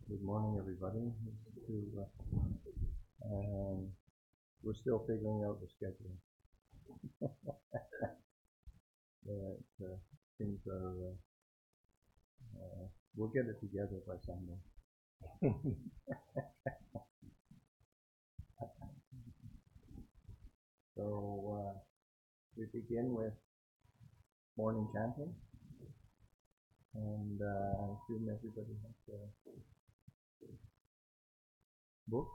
Good morning, everybody. We're still figuring out the schedule. Things are. We'll get it together by Sunday. So we begin with morning chanting, and I assume everybody has their book.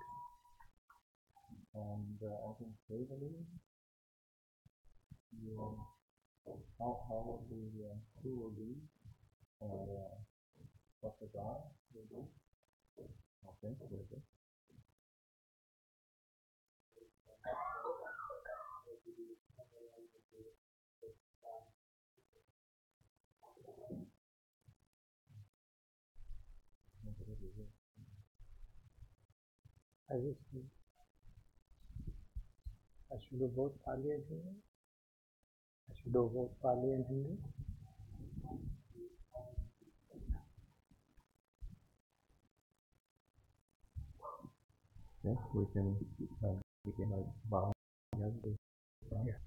And I think David, how will the who will be, or Dr. God will do? Okay, very good. I should have both Pali and Hindi. I should have both Pali and Hindi. Yes, we can begin like Bhav. Yeah.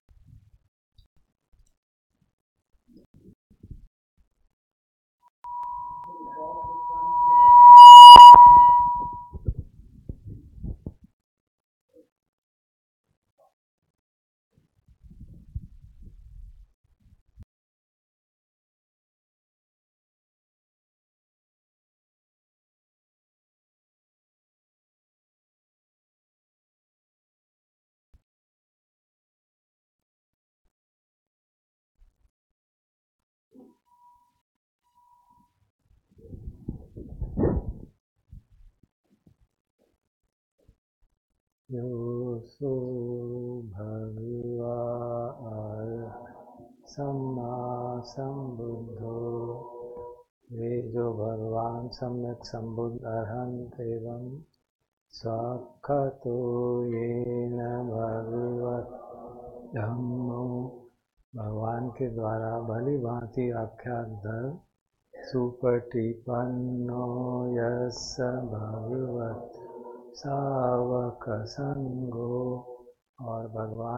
Yoso bhagava samma sambuddho ये जो भगवान सम्यक संबुद्ध अर्हंत एवं साक्षातो येन भगवत धम्मो भगवान के द्वारा भली भांति आख्यात धर्म सुपटिपन्नो यस्य भगवत सावक संगो और भगवान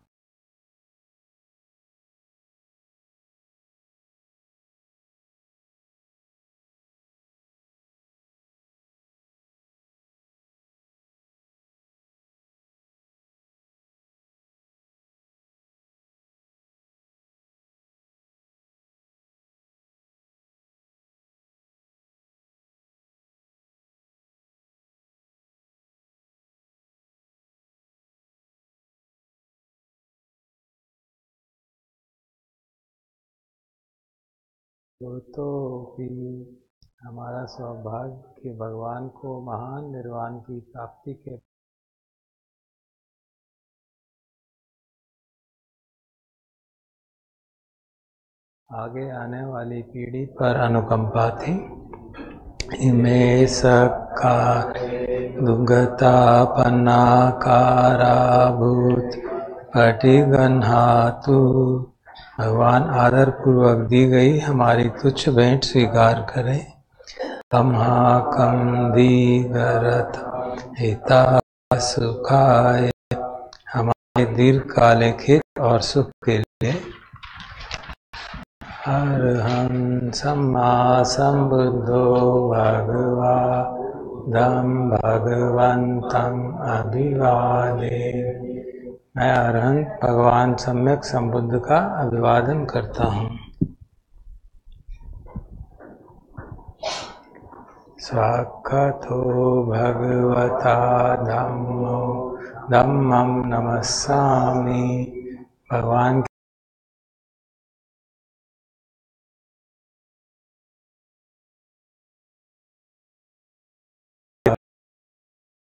तो भी हमारा सौभाग्य कि भगवान को महान निर्वाण की प्राप्ति के आगे आने वाली पीढ़ी पर अनुकंपा थी। इमे सकार दुर्गता पन्नाकाराभूत पटिगन्हातु भगवान आदर पूर्वक दी गई हमारी तुच्छ भेंट स्वीकार करें। तमहाकम दीगरत हिता सुखाय हमारे दीर्घकालिक हित और सुख के लिए अरहं सम्मा संबुद्धो भगवा धम भगवंतं अभिवादे। मैं अरहंत भगवान सम्यक संबुद्ध का अभिवादन करता हूँ। स्वाक्षतो भगवता धम्मो धम्मं नमस्सामि भगवान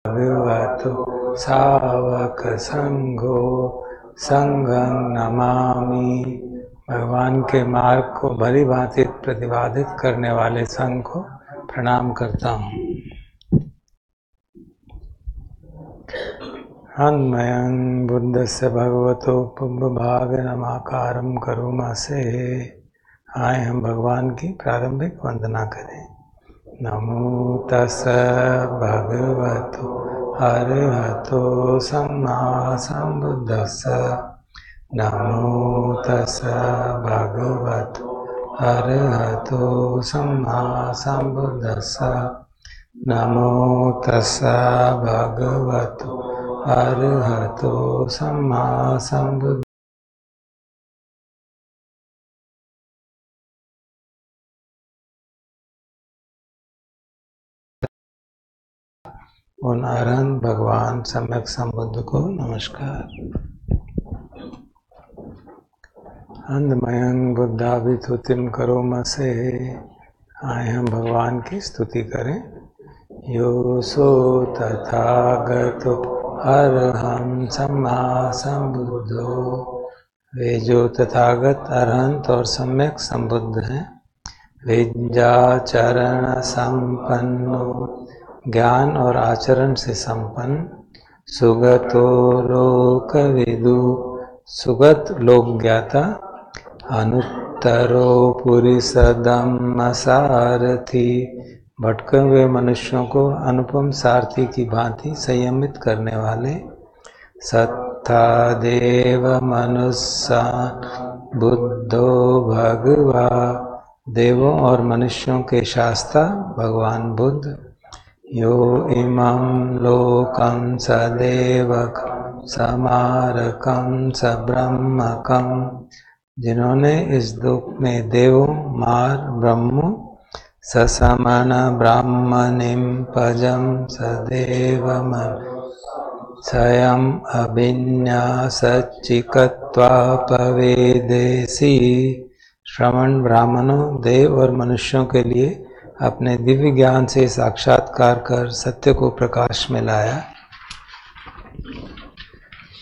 भगवतो सावक संघो संघं नमामि भगवान के मार्ग को भली भांति प्रतिपादित करने वाले संघ को प्रणाम करता हूँ। अन्मयं बुद्धस्य भगवतो पुंभभाग नमाकारं करोमसे। आए हम भगवान की प्रारंभिक वंदना करें। नमो तस् भगवतो अरहतो सम्मा सम्बुद्धस्स नमो तस् भगवतो अरहतो सम्मा सम्बुद्धस्स नमो तस् भगवतो अरहतो सम्मा सम्बुद्धस्स। उन अरहंत भगवान सम्यक संबुद्ध को नमस्कार। अंधमयं बुद्धाभिस्तुतिं करोमसे, आए हम भगवान की स्तुति करें। यो सो तथागतो अरहं सम्मा संबुद्धो, वे जो तथागत अरहंत और सम्यक संबुद्ध हैं। विद्याचरण संपन्नो, ज्ञान और आचरण से संपन्न। सुगतो लोकविदु, सुगत लोक ज्ञाता। अनुत्तरो पुरुषदम्म सारथी, भटके हुए मनुष्यों को अनुपम सारथी की भांति संयमित करने वाले। सत्ता देव मनुष्या बुद्धो भगवा, देवों और मनुष्यों के शास्ता भगवान बुद्ध। यो इमं लोकं सदेवकं समारकं सब्रह्मकं, जिन्होंने इस लोक में देवों मार ब्रह्मो ससमन ब्राह्मणिं पजं सदेवम स्वयं अभिन्यासचिकत्वापवेदेसी, श्रवण ब्राह्मणों देव और मनुष्यों के लिए अपने दिव्य ज्ञान से साक्षात्कार कर सत्य को प्रकाश में लाया।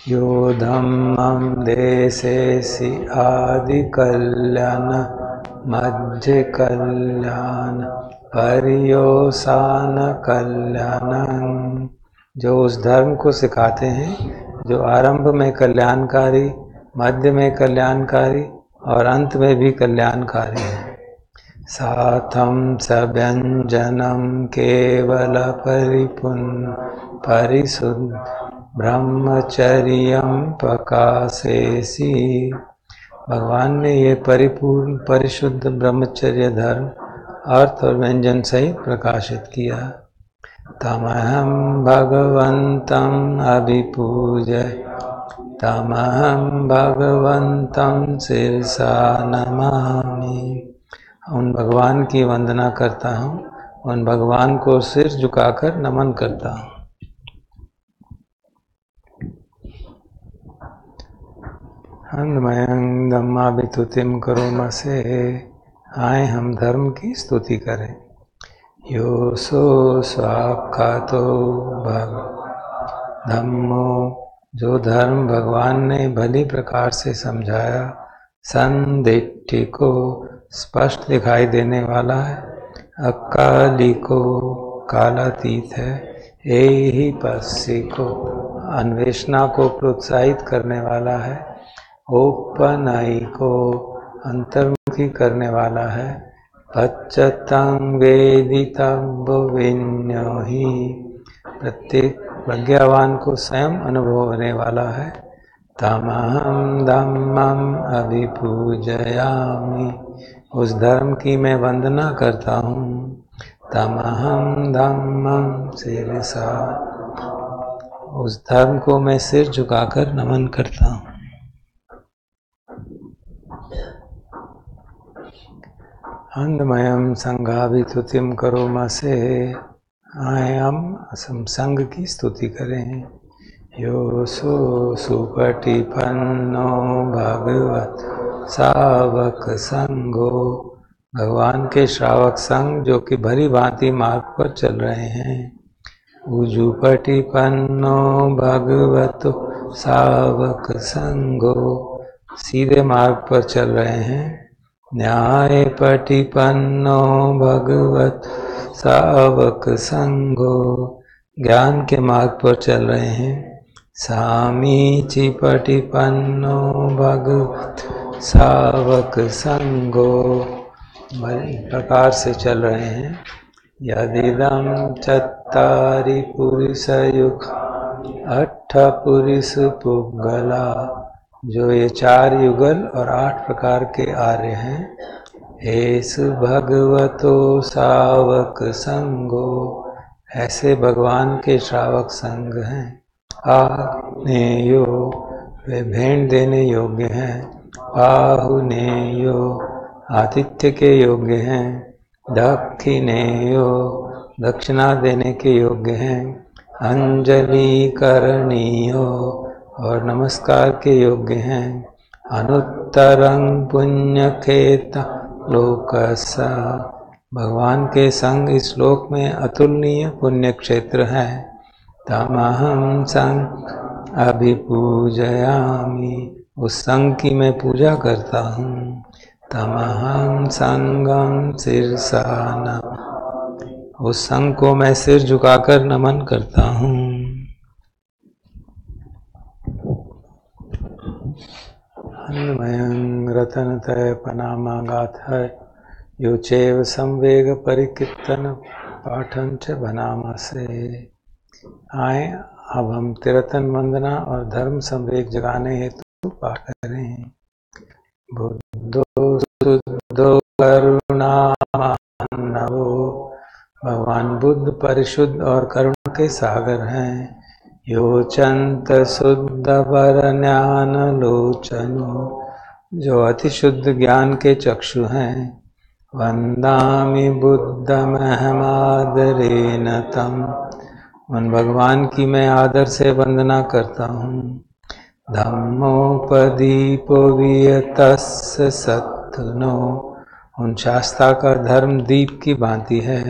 यो धम्मं देशेसि आदि कल्याण मध्य कल्याण पर्योसान कल्याणं, जो उस धर्म को सिखाते हैं जो आरंभ में कल्याणकारी, मध्य में कल्याणकारी और अंत में भी कल्याणकारी है। साथम सव्यंजनम केवल परिपूर्ण परिशुद्ध ब्रह्मचर्यं प्रकाशेसी, भगवान ने ये परिपूर्ण परिशुद्ध ब्रह्मचर्य धर्म अर्थ और व्यंजन सहित प्रकाशित किया। तमहं भगवन्तं अभिपूज्य, तमहं भगवन्तं शिरसा नमामि, उन भगवान की वंदना करता हूँ, उन भगवान को सिर झुकाकर नमन करता हूँ। अन्धमयं धम्माभिस्तुतिं करोमसे, आए हम धर्म की स्तुति करें। यो सो स्वाख्यातो भग धम्मो, जो धर्म भगवान ने भली प्रकार से समझाया। संदिट्ठि को, स्पष्ट दिखाई देने वाला है। अकाली को, कालातीत है। एहि पस्सी को, अन्वेषणा को प्रोत्साहित करने वाला है। ओपनाई को, अंतर्मुखी करने वाला है। पच्चतं वेदितं विन्योहि, प्रत्येक प्रज्ञावान को स्वयं अनुभव होने वाला है। तमहं धम्मं अभिपूजयामि, उस धर्म की मैं वंदना करता हूँ। तमहं धम्मं शिरसा, उस धर्म को मैं सिर झुकाकर नमन करता हूँ। अंधमयं संघाभिस्तुतिं करोमसे, आए हम संघ की स्तुति करें। यो सो सुपटिपन्नो भगवत सावक संघो, भगवान के श्रावक संघ जो कि भली भांति मार्ग पर चल रहे हैं। उजुपटिपन्नो भगवतो सावक संघो, सीधे मार्ग पर चल रहे हैं। न्याय पटिपन्नो भगवत सावक संघो, ज्ञान के मार्ग पर चल रहे हैं। सामीचि पटिपन्नो भगवत सावक संघो, बड़े प्रकार से चल रहे हैं। यदिदं चत्तारि पुरुषयुगानि अट्ठ पुरुष पुग्गला। जो ये 4 युगल और 8 प्रकार के आर्य हैं। एसु भगवतो श्रावक संगो, ऐसे भगवान के श्रावक संग हैं। आनेयो, वे भेंट देने योग्य हैं। आहुनेयो, आतिथ्य के योग्य हैं। दक्षिणेयो, दक्षिणा देने के योग्य हैं। अंजलि करणीयो, और नमस्कार के योग्य हैं। अनुत्तरं पुण्यखेत लोकस्य, भगवान के संग इस लोक में अतुलनीय पुण्य क्षेत्र है। तमहं संग अभिपूजयामि, उस संग की मैं पूजा करता हूँ। तमहं संगं शिरसा नमामि, उस संग को मैं सिर झुकाकर नमन करता हूँ। अन्वयं रतनतय पनामा गाथा यो चैव संवेग परिकीर्तन पाठन च बनामा से। आए अब हम तिरतन वंदना और धर्म संवेग जगाने हेतु पाठ करें। बुद्धो शुद्धो करुणामयो, भगवान बुद्ध परिशुद्ध और करुणा के सागर हैं। योचंत शुद्ध पर ज्ञान लोचनो, जो अति शुद्ध ज्ञान के चक्षु हैं। वंदामि बुद्धमहमादरेण तम, उन भगवान की मैं आदर से वंदना करता हूँ। धम्मोपदीपो वियतस्य सत्नो, उन शास्त्रा का धर्म दीप की भांति है।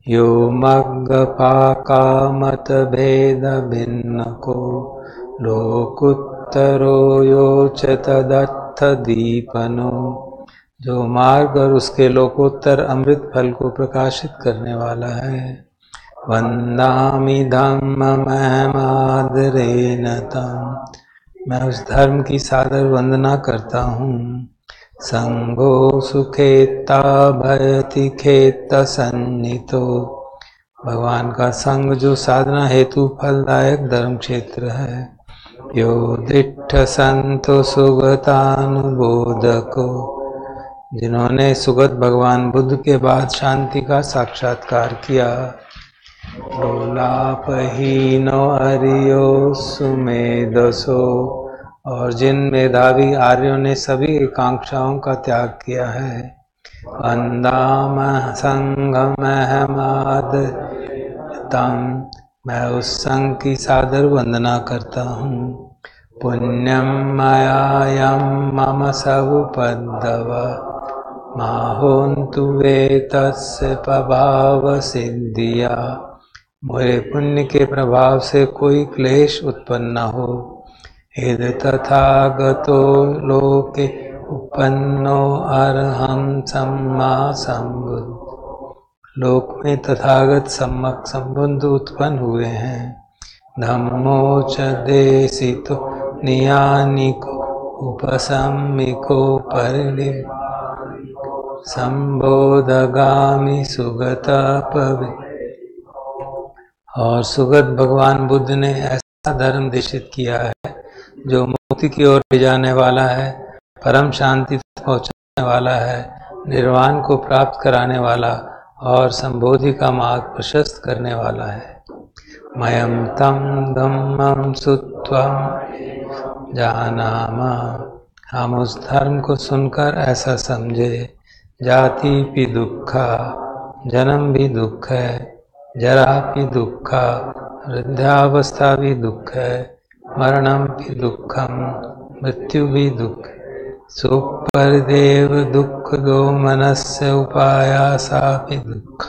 यो मग्गपाका मत भेद भिन्न को, लोकुत्तरो यो च तदर्थ दीपनो, जो मार्ग और उसके लोकोत्तर अमृत फल को प्रकाशित करने वाला है। वंदामि धम्ममहमादरेण तम, मैं उस धर्म की सादर वंदना करता हूँ। संगो सुखेता भयति खेत सन्नितो, भगवान का संग जो साधना हेतु फलदायक धर्म क्षेत्र है। यो दिट्ठ संतो सुगतानुबोधको, जिन्होंने सुगत भगवान बुद्ध के बाद शांति का साक्षात्कार किया। लोलापहीनो अरियो सुमेधसो, और जिन मेधावी आर्यों ने सभी आकांक्षाओं का त्याग किया है। वंदाम संगमहमादतम, मैं उस संग की सादर वंदना करता हूँ। पुण्यम मयायम मम सवुपद्दव, माहोन्तु वे तस्य प्रभाव सिद्धिया, मेरे पुण्य के प्रभाव से कोई क्लेश उत्पन्न न हो। यद तथागतो लोके उपन्नो अरहं सम्मा संबुद्ध, लोक में तथागत सम्मक संबुद्ध उत्पन्न हुए हैं। धम्मो च देशितो नियानिको उपसम्मिको परिनिब्बानो, संबोधगामी सुगत पवि, और सुगत भगवान बुद्ध ने ऐसा धर्म निश्चित किया है जो मुक्ति की ओर ले जाने वाला है, परम शांति तक पहुँचाने वाला है, निर्वाण को प्राप्त कराने वाला और संबोधि का मार्ग प्रशस्त करने वाला है। मयम तम धम्मं सुत्वम जानामा, हम उस धर्म को सुनकर ऐसा समझे। जाति भी दुखा, जन्म भी दुख है। जरा भी दुखा, वृद्धावस्था भी दुख है। मरणम भी दुखम, मृत्यु भी दुख। सुपरदेव दुख दो मनस्य उपायासा भी दुख।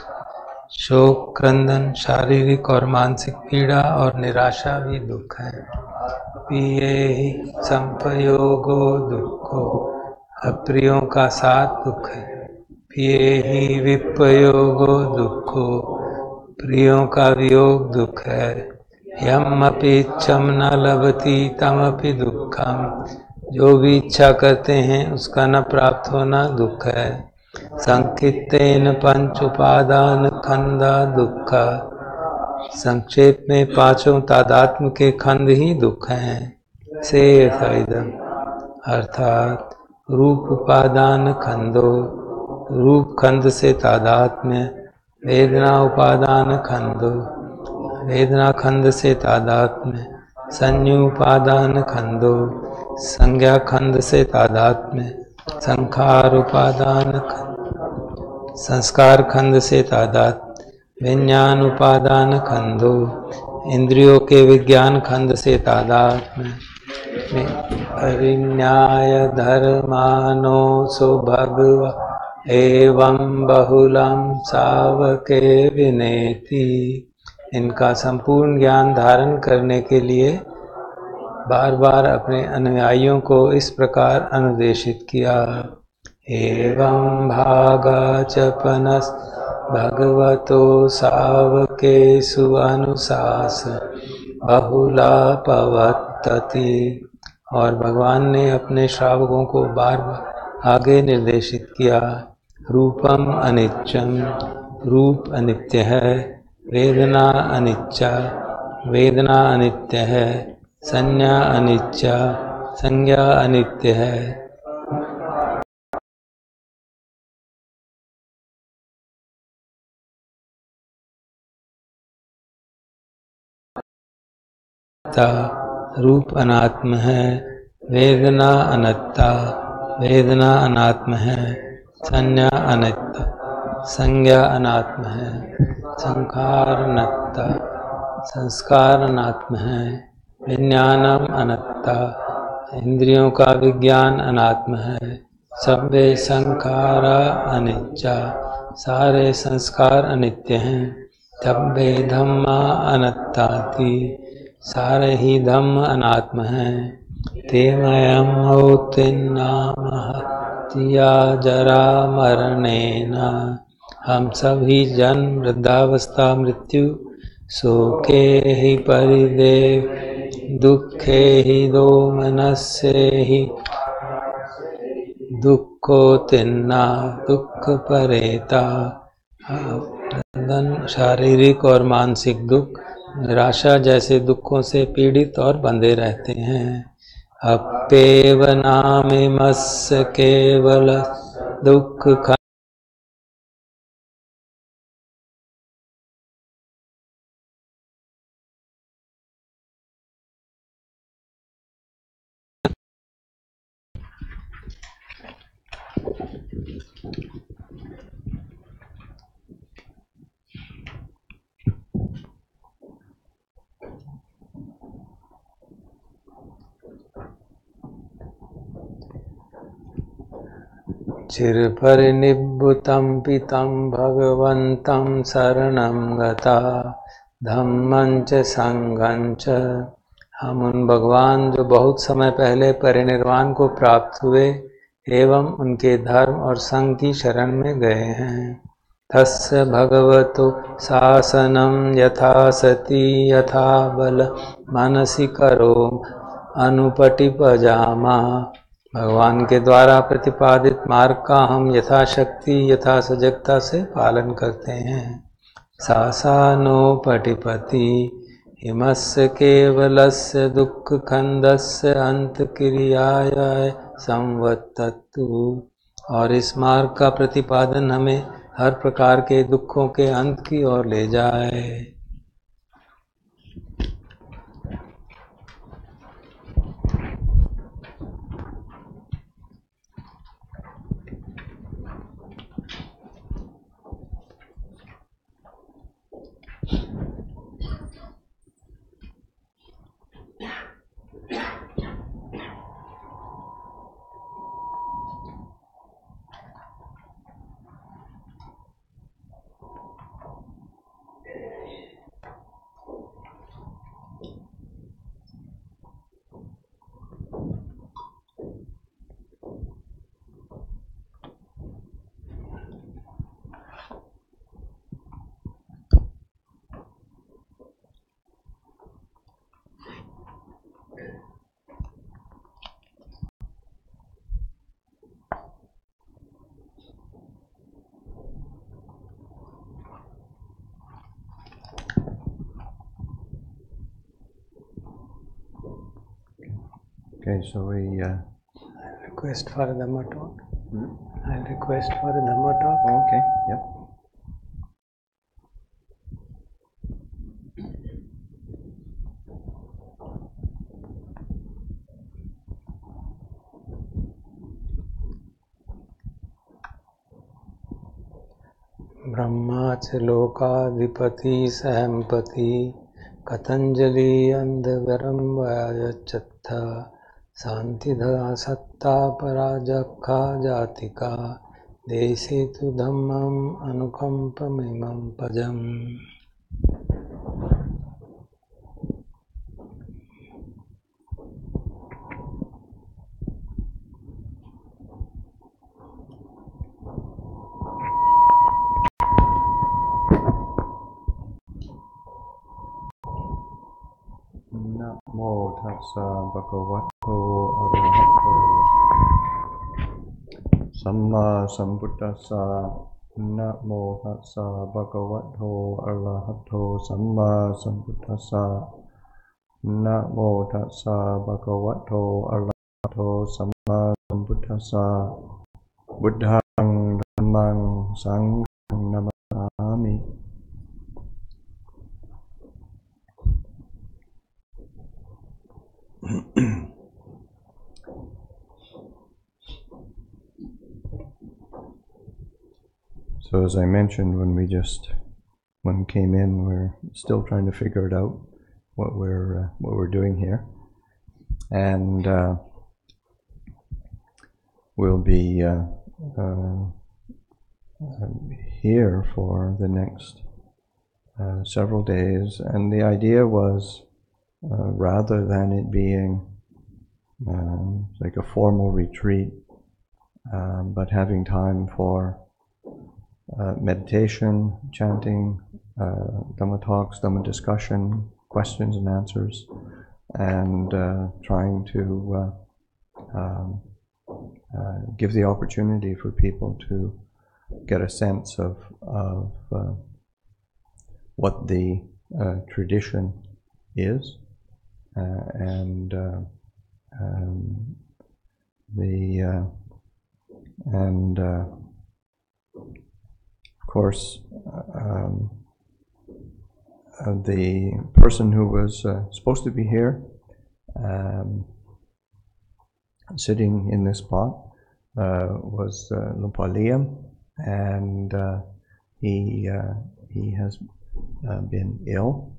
शोक क्रंदन, शारीरिक और मानसिक पीड़ा और निराशा भी दुख है। पिए ही संपयोगो दुखो, अप्रियों का साथ दुख है। पिए ही विपयोगो दुखो, प्रियों का वियोग दुख है। यम अपेक्षम न लभति तमपि दुखम, जो भी इच्छा करते हैं उसका न प्राप्त होना दुख है। संकित्तेन पंच उपादान खंदा दुख। संक्षेप में पांचों तादात्म्य के खंड ही दुख हैं। से इदम अर्थात रूप उपादान खंडो, रूप खंड से तादात्म्य। वेदना उपादान खंडो, वेदना खंड से तादात्म्य। संज्ञोपादान खंडो, संज्ञा खंड से तादात्म्य। संखार उपादान खंड, संस्कार खंड से तादात्म्य। विज्ञान उपादान खंडो, इंद्रियों के विज्ञान खंड से तादात्म्य। परिज्ञाय धर्मानो सुभगव एवं बहुलम सावके विनेति। इनका संपूर्ण ज्ञान धारण करने के लिए बार बार अपने अनुयायियों को इस प्रकार अनुदेशित किया। एवं भागा चपनस भगवतो सावकेषु अनुशास बहुला पवत्तति। और भगवान ने अपने श्रावकों को बार बार आगे निर्देशित किया। रूपम अनित्यम, रूप अनित्य है। वेदना अनित्या, वेदना अनित्य है। संज्ञा अनित्या, संज्ञा अनित्य है। रूप अनात्म है। वेदना अनत्ता, वेदना अनात्म है। संज्ञा अनित्य, संज्ञा अनात्म है। संखार अनत्ता, संस्कार अनात्म है। विज्ञानम अनत्ता, इंद्रियों का विज्ञान अनात्म है। सभ्य संखारा अनित्या, सारे संस्कार अनित्य हैं। तब्बे धम्मा अनत्ताति, सारे ही धम्म अनात्म हैं। तेमयम् औत्तिन्नाम हत्या जरा मरणेन। हम सभी जन्म वृद्धावस्था मृत्यु शोके ही परिदेव दुखे ही दोमनस्य ही दुःखोत्तिन्ना दुख परेता। शारीरिक और मानसिक दुख, निराशा जैसे दुखों से पीड़ित और बंधे रहते हैं। अप्येव नामिमस्य केवल दुख चिरपरिनिब्बुतं पितं भगवन्तं शरणं गता धम्मं च संघं च। हम उन भगवान जो बहुत समय पहले परिनिर्वाण को प्राप्त हुए एवं उनके धर्म और संघ की शरण में गए हैं। तस्य भगवतो शासनं यथा सति यथा बल मनसि करो अनुपटिपजामा। भगवान के द्वारा प्रतिपादित मार्ग का हम यथाशक्ति यथा सजगता से पालन करते हैं। शासानो पटिपति हिमस्य केवलस्य दुख खंडस्य अंत क्रियाय संवत्ततु। और इस मार्ग का प्रतिपादन हमें हर प्रकार के दुखों के अंत की ओर ले जाए। Okay, so we request for a Dhamma talk. I'll request for a Dhamma talk. Okay, yep. Brahma च लोकाधिपति सहम्पति कथंजलि अंधवरम वयचत्थ शांतिधा सत्ता पराजक्खा जातिका देशे तु धम्मं अनुकंपमिमं पजम्. Namo tassa bhagavato arahato samma sambuddhassa. Namo tassa bhagavato arahato samma sambuddhassa. Namo tassa bhagavato arahato samma sambuddhassa. Buddhang dhammang sanghang namami. So as I mentioned when we came in, we're still trying to figure it out what we're doing here, and we'll be here for the next several days, and the idea was rather than it being like a formal retreat, but having time for meditation, chanting, Dhamma talks, Dhamma discussion, questions and answers, and trying to give the opportunity for people to get a sense of what the tradition is, and of course, the person who was supposed to be here, sitting in this spot, was Luang, and he has been ill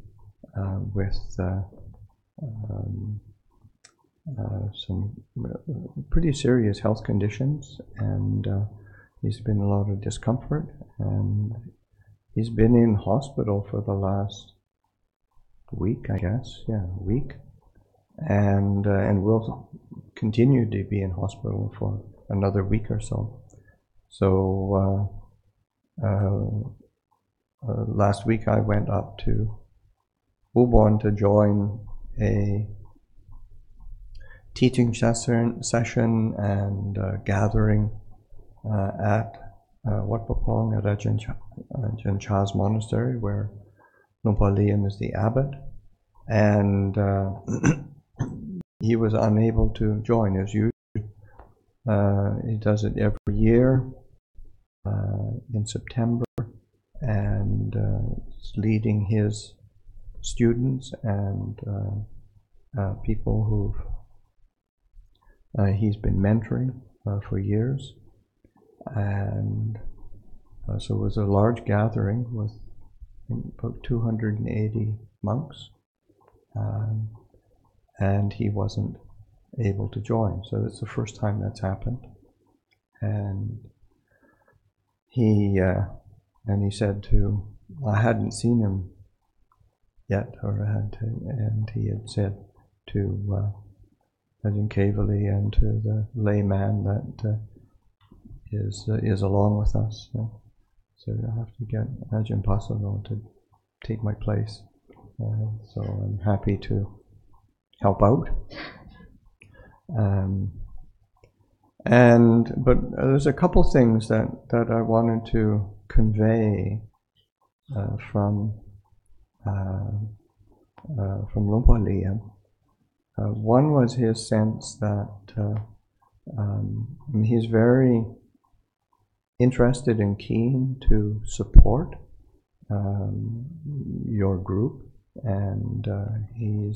with some pretty serious health conditions, and he's been in a lot of discomfort, and he's been in hospital for the last week, I guess, week, and will continue to be in hospital for another week or so. So last week I went up to Ubon to join a teaching session and gathering at Wat Pah Pong at Ajahn Chah's monastery, where Luang Liam is the abbot, and he was unable to join as usual. He does it every year in September, and leading his students and people who've he's been mentoring for years. And so it was a large gathering with about 280 monks, and he wasn't able to join. So that's the first time that's happened. And he said I hadn't seen him yet, and he had said to Ajahn Kevali and to the layman that is along with us. So I have to get Ajahn Pasanno to take my place. So I'm happy to help out. But there's a couple things that I wanted to convey from Luang Liam, One was his sense that he's very interested and keen to support your group, and he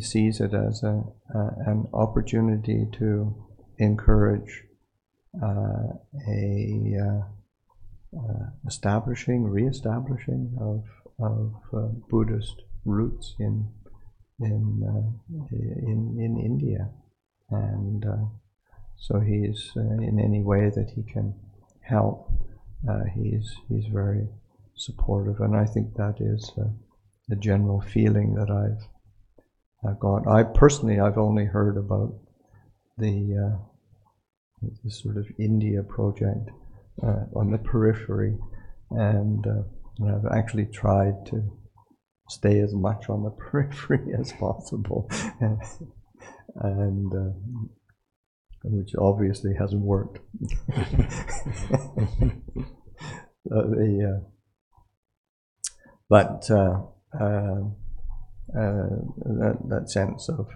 sees it as an opportunity to encourage re-establishing of Buddhist roots in India, and so he's in any way that he can help. He's very supportive, and I think that is the general feeling that I've got. I've only heard about the sort of India project on the periphery, and I've actually tried to stay as much on the periphery as possible, and which obviously hasn't worked. That sense of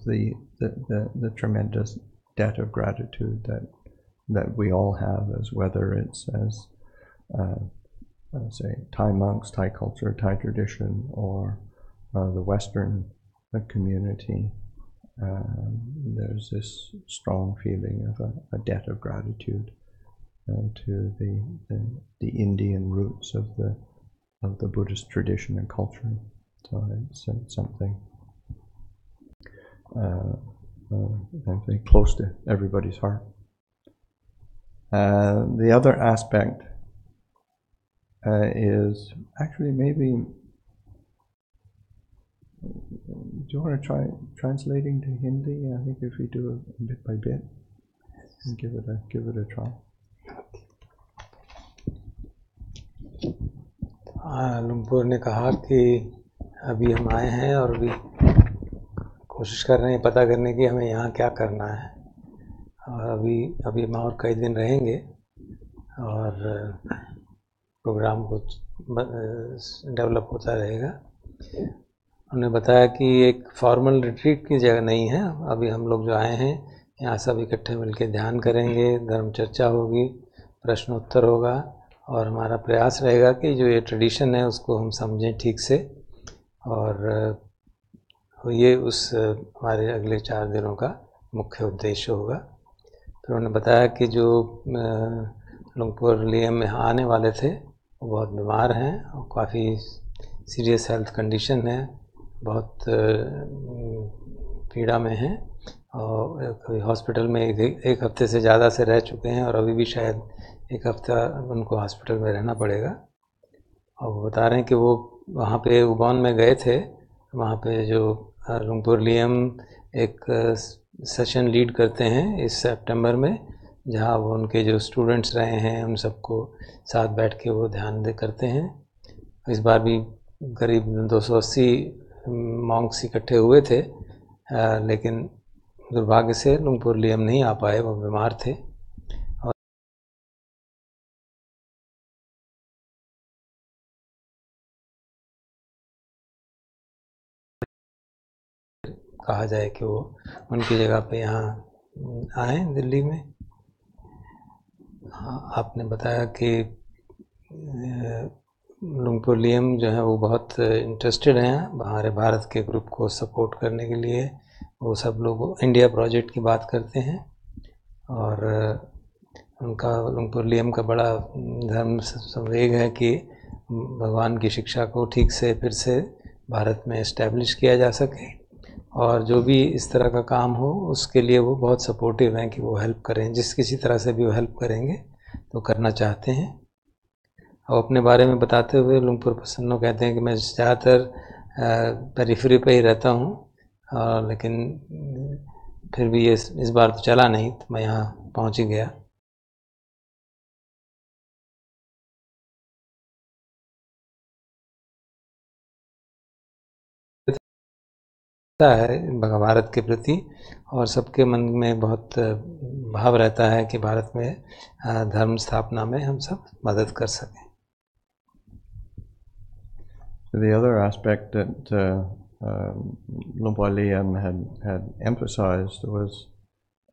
the tremendous debt of gratitude that we all have, as whether it's as say Thai monks, Thai culture, Thai tradition, or the Western community. There's this strong feeling of a debt of gratitude to the Indian roots of the Buddhist tradition and culture. So it's something very close to everybody's heart. The other aspect is actually maybe. Do you want to try translating to Hindi? I think if we do it bit by bit, and give it a try. लुंगपुर ने कहा कि अभी हम आए हैं और अभी कोशिश कर रहे हैं पता करने की हमें यहाँ क्या करना है, और अभी हम और कई दिन रहेंगे और प्रोग्राम कुछ डेवलप होता रहेगा। उन्होंने बताया कि एक फॉर्मल रिट्रीट की जगह नहीं है, अभी हम लोग जो आए हैं यहाँ सब इकट्ठे मिलकर ध्यान करेंगे, धर्म चर्चा होगी, प्रश्नोत्तर होगा, और हमारा प्रयास रहेगा कि जो ये ट्रेडिशन है उसको हम समझें ठीक से, और ये उस हमारे अगले 4 दिनों का मुख्य उद्देश्य होगा। फिर उन्होंने बताया कि जो लुंगपुर लियम में आने वाले थे वो बहुत बीमार हैं और काफ़ी सीरियस हेल्थ कंडीशन है, बहुत पीड़ा में हैं, और कभी हॉस्पिटल में एक हफ्ते से ज़्यादा से रह चुके हैं, और अभी भी शायद एक हफ्ता उनको हॉस्पिटल में रहना पड़ेगा। और वो बता रहे हैं कि वो वहाँ पे उबॉन में गए थे, वहाँ पे जो लुंगपुर लियम एक सेशन लीड करते हैं इस सितंबर में, जहाँ वो उनके जो स्टूडेंट्स रहे हैं उन सबको साथ बैठ के वो ध्यान करते हैं। इस बार भी करीब 280 मॉन्क्स इकट्ठे हुए थे, लेकिन दुर्भाग्य से लुंगपुर लियम नहीं आ पाए, वो बीमार थे। और कहा जाए कि वो उनकी जगह पे यहाँ आए दिल्ली में। आपने बताया कि लुंगपुर लियम जो है वो बहुत इंटरेस्टेड हैं हमारे भारत के ग्रुप को सपोर्ट करने के लिए। वो सब लोग इंडिया प्रोजेक्ट की बात करते हैं, और उनका लुंगपुर लियम का बड़ा धर्म संवेग है कि भगवान की शिक्षा को ठीक से फिर से भारत में इस्टेब्लिश किया जा सके, और जो भी इस तरह का काम हो उसके लिए वो बहुत सपोर्टिव हैं कि वो हेल्प करें, जिस किसी तरह से भी वो हेल्प करेंगे तो करना चाहते हैं। और अपने बारे में बताते हुए लुंगपुर पसन्नो कहते हैं कि मैं ज़्यादातर पेरिफेरी पे ही रहता हूँ, लेकिन फिर भी ये इस बार तो चला नहीं, तो मैं यहाँ पहुँच ही गया। है भारत के प्रति, और सबके मन में बहुत भाव रहता है कि भारत में धर्म स्थापना में हम सब मदद कर सकें। The other aspect that Luang Liam had emphasized was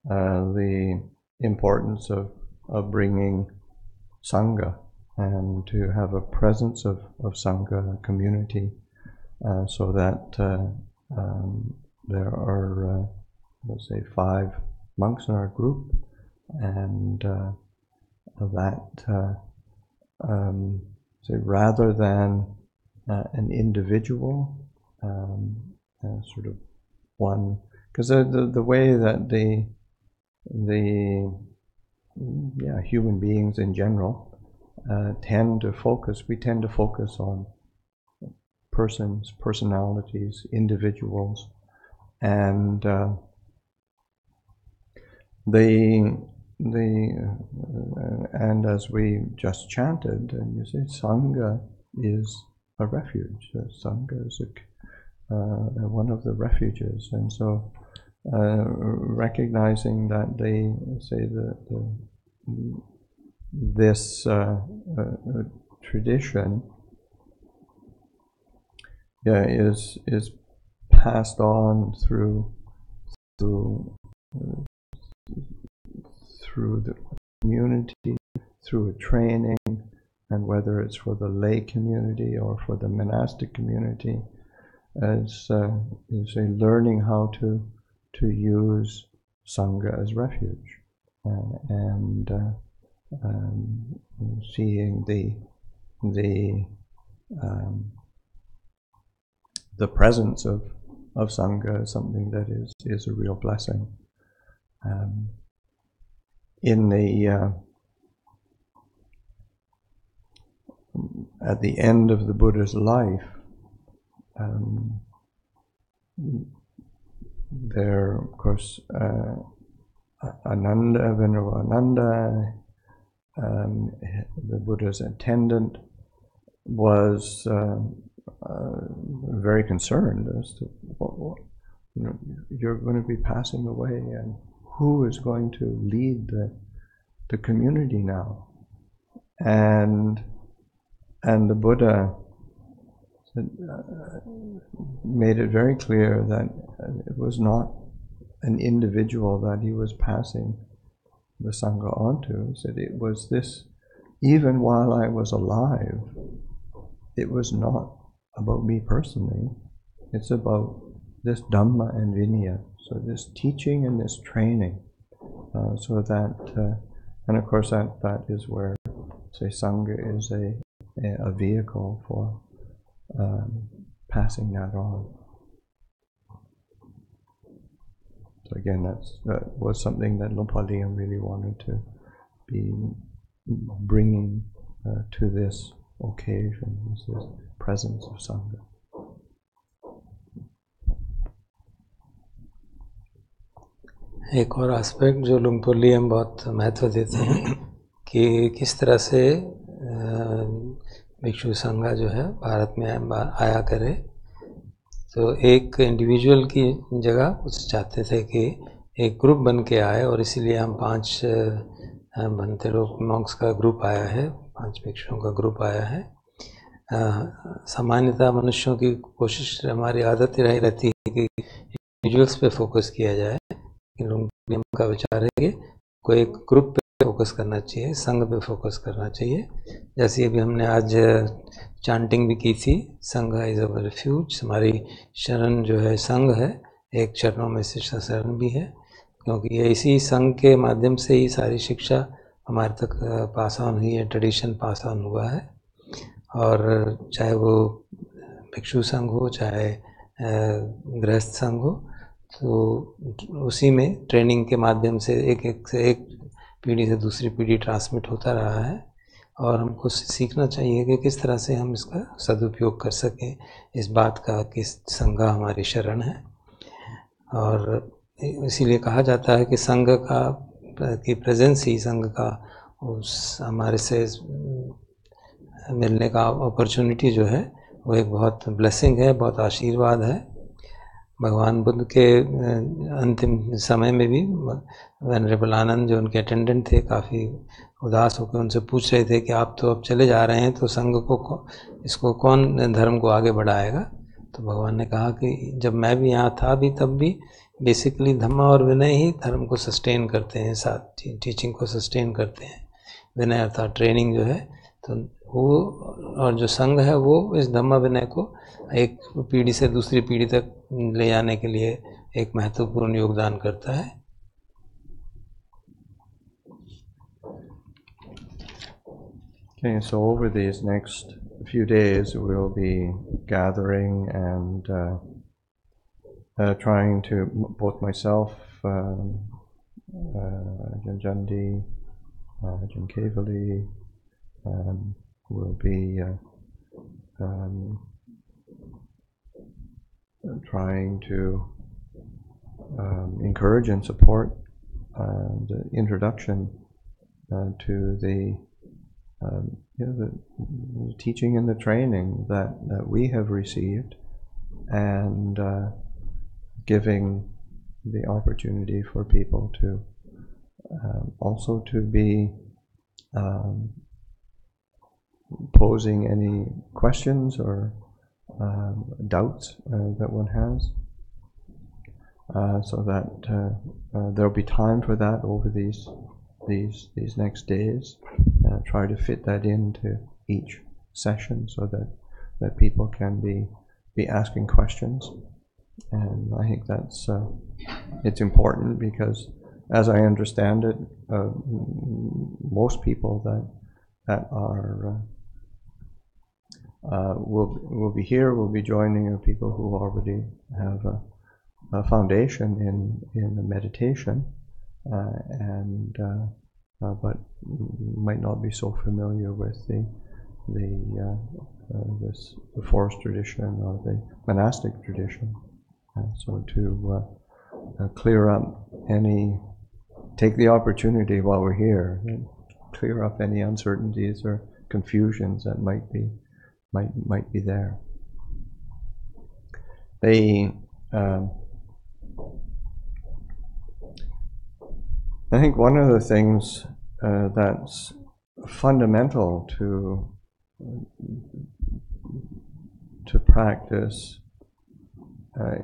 the importance of bringing Sangha and to have a presence of Sangha community, so that there are, let's say, 5 monks in our group, and say rather than an individual, sort of one, because the way that the human beings in general tend to focus on persons, personalities, individuals, and and as we just chanted, and you say, Sangha is a refuge. Sangha is one of the refuges, and so recognizing that this tradition is passed on through the community, through a training, and whether it's for the lay community or for the monastic community, is a learning how to use Sangha as refuge, and seeing the presence of Sangha as something that is a real blessing. At the end of the Buddha's life, there, of course, Venerable Ananda, the Buddha's attendant, was very concerned as to you're going to be passing away, and who is going to lead the community now? And the Buddha made it very clear that it was not an individual that he was passing the Sangha on to. He said it was this, even while I was alive, it was not about me personally, it's about this Dhamma and Vinaya, so this teaching and this training, so that, and of course that is where, say, Sangha is a vehicle for passing that on. So again, that was something that Luang Liam really wanted to be bringing to this occasion, is this presence of Sangha. एक और aspect जो लुंग Liam बहुत महत्व देते हैं कि किस तरह से भिक्षु संघा जो है भारत में आया करे, तो एक इंडिविजुअल की जगह कुछ चाहते थे कि एक ग्रुप बन के आए, और इसीलिए हम 5 बनते लोग मॉन्क्स का ग्रुप आया है, 5 भिक्षुओं का ग्रुप आया है। सामान्यतः मनुष्यों की कोशिश, हमारी आदत रही रहती है कि इंडिविजुअल्स पे फोकस किया जाए, लेकिन का विचार है कि कोई एक ग्रुप पे फोकस करना चाहिए, संघ पे फोकस करना चाहिए। जैसे अभी हमने आज चांटिंग भी की थी, संघ इज अ रेफ्यूज, हमारी शरण जो है संघ है, एक चरणों में से शरण भी है, क्योंकि ये इसी संघ के माध्यम से ही सारी शिक्षा हमारे तक पास ऑन हुई है, ट्रेडिशन पास ऑन हुआ है। और चाहे वो भिक्षु संघ हो, चाहे गृहस्थ संघ हो, तो उसी में ट्रेनिंग के माध्यम से एक से एक पीढ़ी से दूसरी पीढ़ी ट्रांसमिट होता रहा है, और हमको सीखना चाहिए कि किस तरह से हम इसका सदुपयोग कर सकें, इस बात का कि संघ हमारी शरण है। और इसीलिए कहा जाता है कि संघ की प्रेजेंस ही संघ का उस हमारे से मिलने का अपॉर्चुनिटी जो है वो एक बहुत ब्लेसिंग है, बहुत आशीर्वाद है। भगवान बुद्ध के अंतिम समय में भी वेनरेबल आनंद जो उनके अटेंडेंट थे, काफ़ी उदास होकर उनसे पूछ रहे थे कि आप तो अब चले जा रहे हैं, तो संघ को इसको कौन धर्म को आगे बढ़ाएगा। तो भगवान ने कहा कि जब मैं भी यहाँ था भी तब भी बेसिकली धम्मा और विनय ही धर्म को सस्टेन करते हैं, साथ टीचिंग को सस्टेन करते हैं। विनय अर्थात ट्रेनिंग जो है, तो वो और जो संघ है वो इस धम्मा विनय को एक पीढ़ी से दूसरी पीढ़ी तक ले जाने के लिए एक महत्वपूर्ण योगदान करता है। Okay, so over these next few days we'll be gathering and trying to, both myself, Janjandi, Jankavali, will be trying to encourage and support the introduction to the the teaching and the training that we have received, and giving the opportunity for people to also to be posing any questions or doubts that one has, so that there'll be time for that over these next days. Try to fit that into each session so that people can be asking questions, and I think that's it's important, because as I understand it, most people that are will be here, will be joining, are people who already have a foundation in the meditation, but might not be so familiar with the forest tradition or the monastic tradition. So to clear up take the opportunity while we're here, and clear up any uncertainties or confusions that might be there. I think one of the things that's fundamental to practice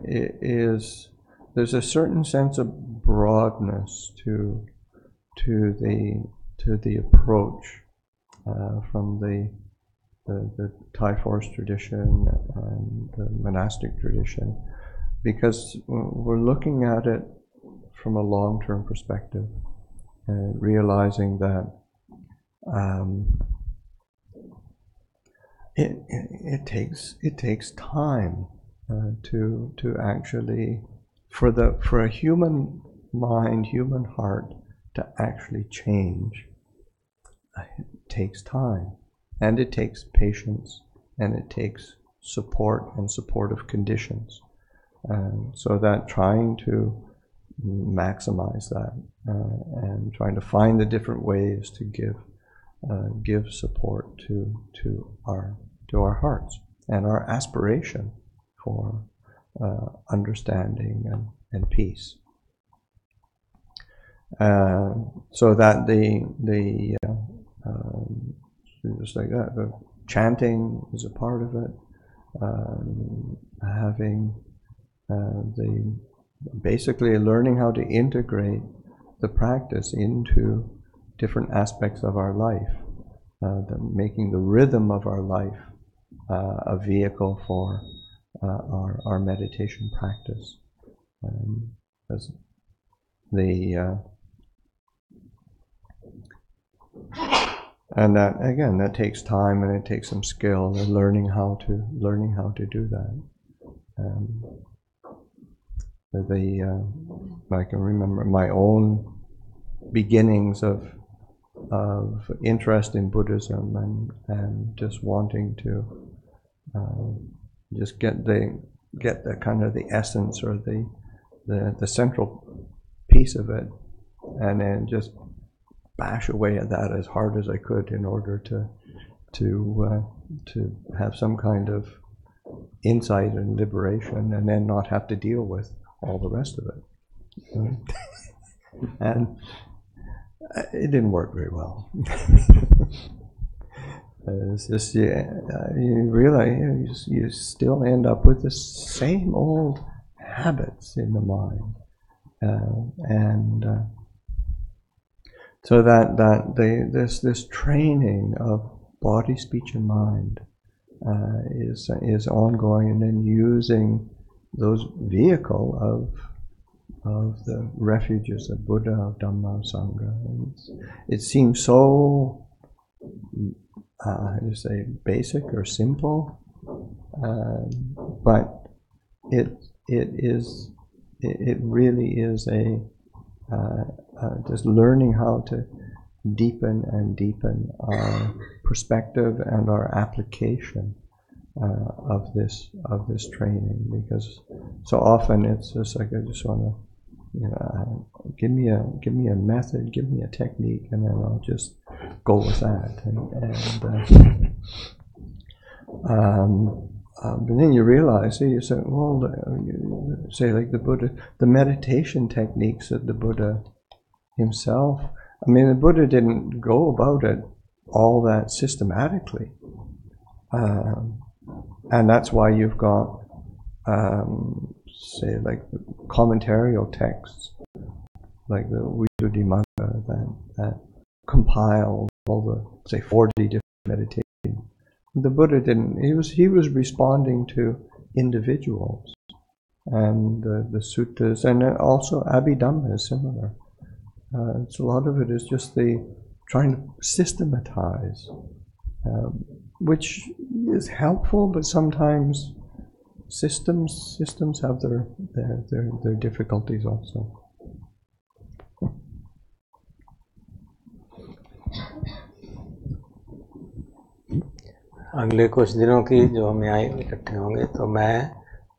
is there's a certain sense of broadness to the approach from the Thai forest tradition and the monastic tradition, because we're looking at it from a long-term perspective, and realizing that it takes time to actually for a human mind, human heart to actually change. It takes time, and it takes patience, and it takes support and supportive conditions, so that trying to maximize that and trying to find the different ways to give support to our hearts and our aspiration for understanding and peace, so that just like that, the chanting is a part of it, having basically learning how to integrate the practice into different aspects of our life, making the rhythm of our life a vehicle for our meditation practice. As and that again, that takes time, and it takes some skill in learning how to do that. I can remember my own beginnings of interest in Buddhism, and just wanting to just get the kind of the essence or the central piece of it, and then just bash away at that as hard as I could in order to have some kind of insight and liberation, and then not have to deal with all the rest of it. And it didn't work very well. It's just you realize you still end up with the same old habits in the mind, so this training of body, speech, and mind is ongoing, and then using those vehicle of the refuges of Buddha, of Dhamma, Sangha. It seems so, you say, basic or simple, but it really is just learning how to deepen and deepen our perspective and our application of this training, because so often it's just like, I just want to, give me a method, give me a technique, and then I'll just go with that. But then you realize, you say, well, say like the Buddha, the meditation techniques that the Buddha himself, I mean, the Buddha didn't go about it all that systematically. And that's why you've got, say, like commentarial texts, like the Visuddhimagga that compile all the, say, 40 different meditations. The Buddha didn't. He was responding to individuals, and the suttas, and also Abhidhamma is similar. It's a lot of it is just the trying to systematize, which is helpful, but sometimes systems have their difficulties also. अगले कुछ दिनों की जो हम यहाँ इकट्ठे होंगे, तो मैं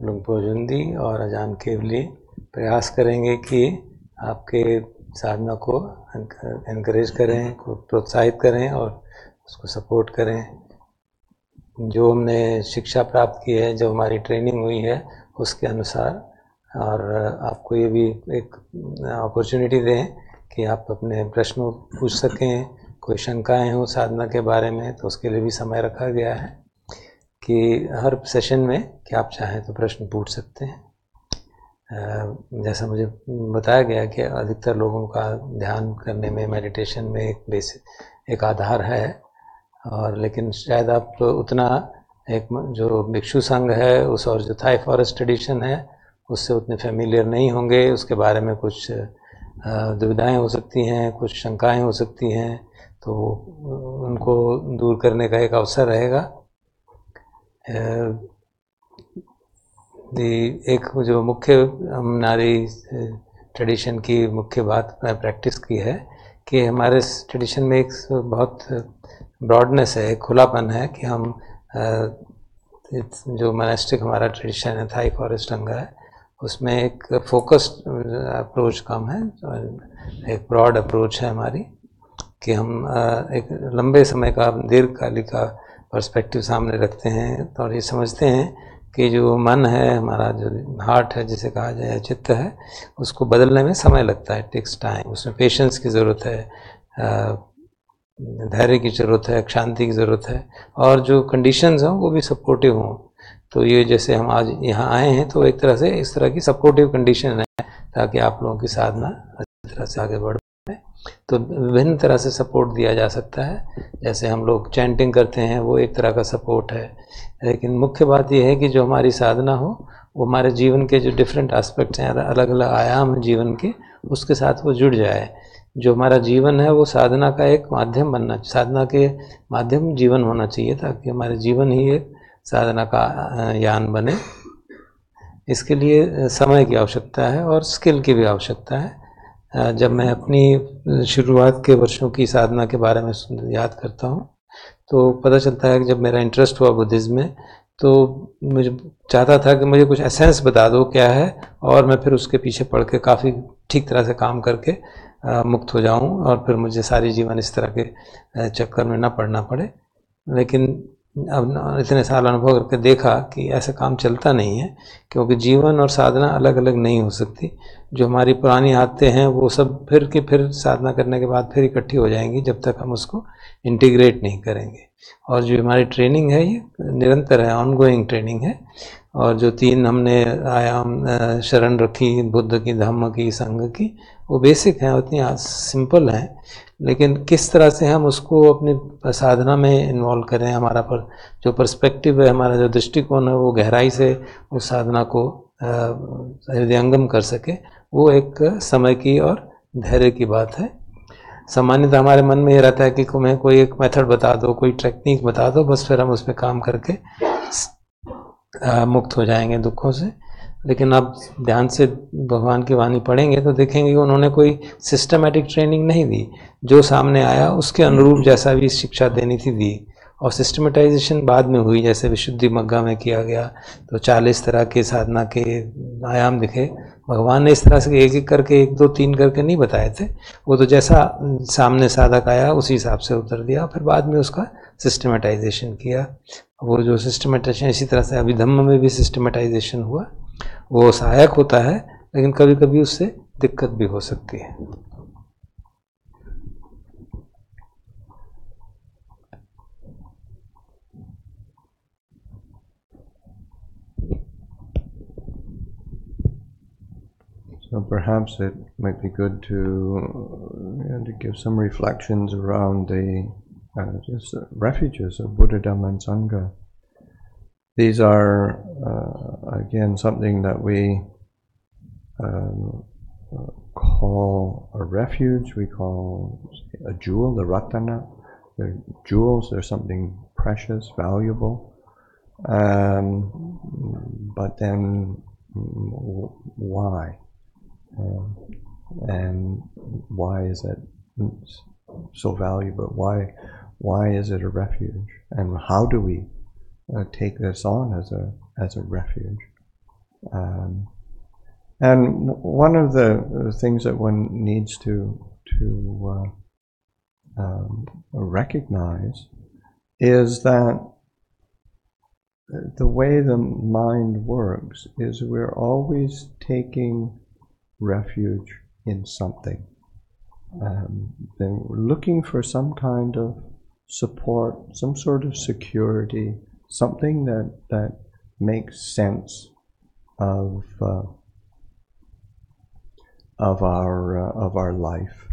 लुंगपो जुंदी और अजान केवली प्रयास करेंगे कि आपके साधना को एनकरेज करें, को प्रोत्साहित करें और उसको सपोर्ट करें. जो हमने शिक्षा प्राप्त की है, जो हमारी ट्रेनिंग हुई है, उसके अनुसार, और आपको ये भी एक अपॉर्चुनिटी दें कि आप अपने प्रश्न पूछ सकें. कोई शंकाएं हो साधना के बारे में तो उसके लिए भी समय रखा गया है कि हर सेशन में कि आप चाहें तो प्रश्न पूछ सकते हैं. जैसा मुझे बताया गया कि अधिकतर लोगों का ध्यान करने में, मेडिटेशन में एक बेसिक एक आधार है, और लेकिन शायद आप उतना एक जो भिक्षु संघ है उस, और जो थाई फॉरेस्ट ट्रेडिशन है उससे उतने फेमिलियर नहीं होंगे. उसके बारे में कुछ दुविधाएं हो सकती हैं, कुछ शंकाएं हो सकती हैं, तो उनको दूर करने का एक अवसर रहेगा. एक जो मुख्य नारी ट्रेडिशन की मुख्य बात प्रैक्टिस की है कि हमारे ट्रेडिशन में एक बहुत ब्रॉडनेस है, एक खुलापन है कि हम जो मोनास्टिक हमारा ट्रेडिशन है, थाई फॉरेस्ट अंग है, उसमें एक फोकस्ड अप्रोच कम है, एक ब्रॉड अप्रोच है हमारी, कि हम एक लंबे समय का, दीर्घकालिक का पर्सपेक्टिव सामने रखते हैं और ये समझते हैं कि जो मन है हमारा, जो हार्ट है जिसे कहा जाए, चित्त है, उसको बदलने में समय लगता है, टेक्स टाइम. उसमें पेशेंस की ज़रूरत है, धैर्य की ज़रूरत है, शांति की ज़रूरत है, और जो कंडीशंस हों वो भी सपोर्टिव हों. तो ये जैसे हम आज यहाँ आए हैं तो एक तरह से इस तरह की सपोर्टिव कंडीशन है ताकि आप लोगों की साधना अच्छी तरह से आगे बढ़ पाए. तो विभिन्न तरह से सपोर्ट दिया जा सकता है. जैसे हम लोग चैंटिंग करते हैं, वो एक तरह का सपोर्ट है, लेकिन मुख्य बात यह है कि जो हमारी साधना हो वो हमारे जीवन के जो डिफरेंट एस्पेक्ट्स हैं, अलग अलग आयाम हैं जीवन के, उसके साथ वो जुड़ जाए. जो हमारा जीवन है वो साधना का एक माध्यम बनना, साधना के माध्यम जीवन होना चाहिए, ताकि हमारे जीवन ही एक साधना का यान बने. इसके लिए समय की आवश्यकता है और स्किल की भी आवश्यकता है. जब मैं अपनी शुरुआत के वर्षों की साधना के बारे में याद करता हूँ तो पता चलता है कि जब मेरा इंटरेस्ट हुआ बुद्धिज़्म में, तो मुझे चाहता था कि मुझे कुछ एसेंस बता दो क्या है, और मैं फिर उसके पीछे पड़ के काफ़ी ठीक तरह से काम करके मुक्त हो जाऊं, और फिर मुझे सारी जीवन इस तरह के चक्कर में ना पड़ना पड़े. लेकिन अब इतने साल अनुभव करके देखा कि ऐसा काम चलता नहीं है, क्योंकि जीवन और साधना अलग अलग नहीं हो सकती. जो हमारी पुरानी आदतें हैं वो सब फिर साधना करने के बाद फिर इकट्ठी हो जाएंगी जब तक हम उसको इंटीग्रेट नहीं करेंगे. और जो हमारी ट्रेनिंग है ये निरंतर है, ऑनगोइंग ट्रेनिंग है। और जो 3 हमने आयाम शरण रखी, बुद्ध की, धम्म की, संघ की, वो बेसिक हैं, उतनी सिंपल हैं, लेकिन किस तरह से हम उसको अपनी साधना में इन्वॉल्व करें, हमारा पर जो पर्सपेक्टिव है, हमारा जो दृष्टिकोण है, वो गहराई से उस साधना को हृदयंगम कर सके, वो एक समय की और धैर्य की बात है। सामान्यतः हमारे मन में ये रहता है कि हमें कोई एक मेथड बता दो, कोई टेक्निक बता दो, बस फिर हम उस पर काम करके मुक्त हो जाएंगे दुखों से। लेकिन आप ध्यान से भगवान की वाणी पढ़ेंगे तो देखेंगे कि उन्होंने कोई सिस्टमेटिक ट्रेनिंग नहीं दी, जो सामने आया उसके अनुरूप जैसा भी शिक्षा देनी थी दी, और सिस्टमेटाइजेशन बाद में हुई, जैसे विशुद्धि मग्गा में किया गया तो 40 तरह के साधना के आयाम दिखे। भगवान ने इस तरह से एक एक करके 1 2 3 करके नहीं बताए थे, वो तो जैसा सामने साधक आया उसी हिसाब से उत्तर दिया, फिर बाद में उसका सिस्टमेटाइजेशन किया। वो जो सिस्टमेटाइजेशन, इसी तरह से अभिधम्म में भी सिस्टमेटाइजेशन हुआ, वो सहायक होता है, लेकिन कभी कभी उससे दिक्कत भी हो सकती है। So perhaps it might be good to give some reflections around the just refuges of Buddha, Dhamma and Sangha. These are again something that we call a refuge. We call a jewel, the ratana. They're jewels. They're something precious, valuable. But then, why? And why is it so valuable? Why is it a refuge? And how do we take this on as a refuge? And one of the things that one needs to recognize is that the way the mind works is we're always taking refuge in something. Then we're looking for some kind of support, some sort of security, something that makes sense of our life,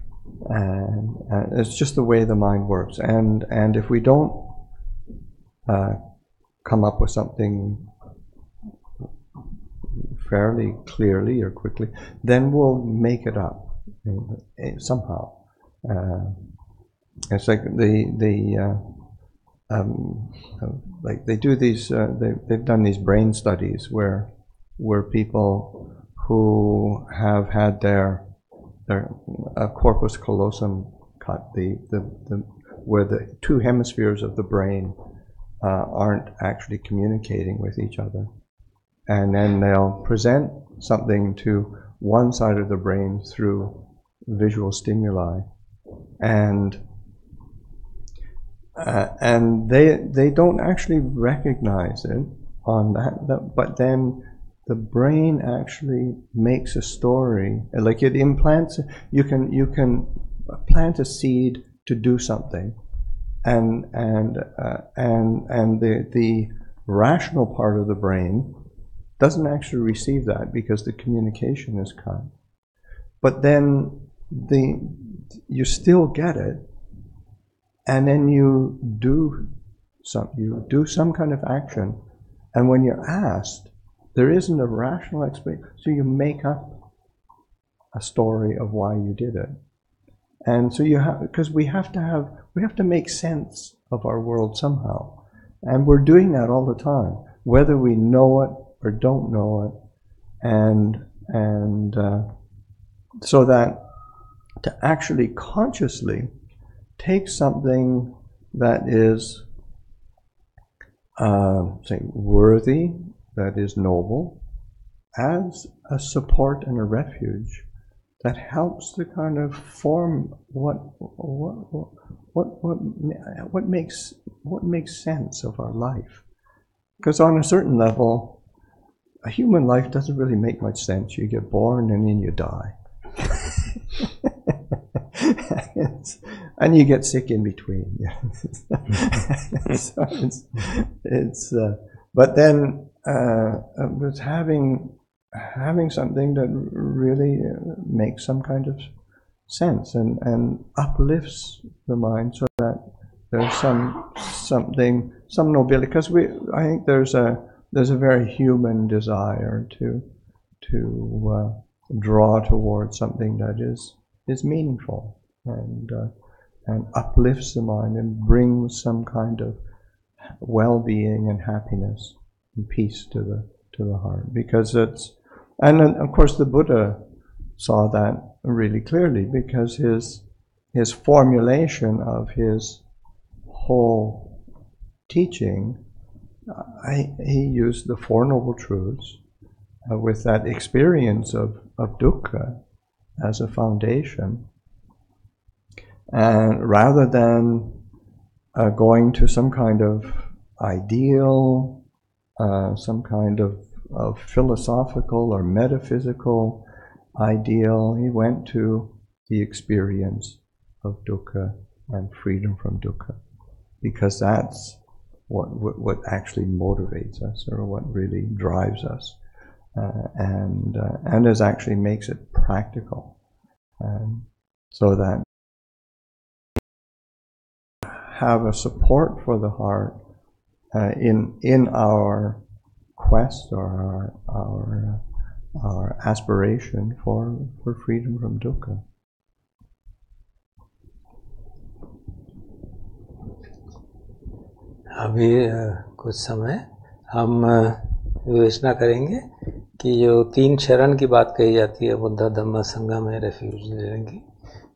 and it's just the way the mind works. And if we don't come up with something fairly clearly or quickly, then we'll make it up somehow. It's like like they do these. They've done these brain studies where people who have had their corpus callosum cut, where the 2 hemispheres of the brain aren't actually communicating with each other. And then they'll present something to one side of the brain through visual stimuli, and they don't actually recognize it on that, but then the brain actually makes a story, like it implants. You can plant a seed to do something, and the rational part of the brain doesn't actually receive that because the communication is cut. But then you still get it, and then you do some kind of action, and when you're asked, there isn't a rational explanation, so you make up a story of why you did it. And so because we have to make sense of our world somehow, and we're doing that all the time, whether we know it or don't know it, and so that to actually consciously take something that is, say, worthy, that is noble, as a support and a refuge that helps to kind of form what makes sense of our life. Because on a certain level, a human life doesn't really make much sense. You get born and then you die. and you get sick in between. So but then it's having something that really makes some kind of sense and uplifts the mind, so that there's some nobility. Because I think there's a very human desire to draw towards something that is meaningful and uplifts the mind and brings some kind of well-being and happiness and peace to the heart. Because and of course the Buddha saw that really clearly, because his formulation of his whole teaching, he used the Four Noble Truths with that experience of dukkha as a foundation, and rather than going to some kind of ideal, some kind of philosophical or metaphysical ideal, he went to the experience of dukkha and freedom from dukkha, because that's what actually motivates us, or what really drives us, and is actually makes it practical, so that have a support for the heart in our quest, or our aspiration for freedom from dukkha. अभी कुछ समय हम विवेचना करेंगे कि जो 3 शरण की बात कही जाती है, बुद्ध धम्म संघम है, रेफ्यूज लेने की,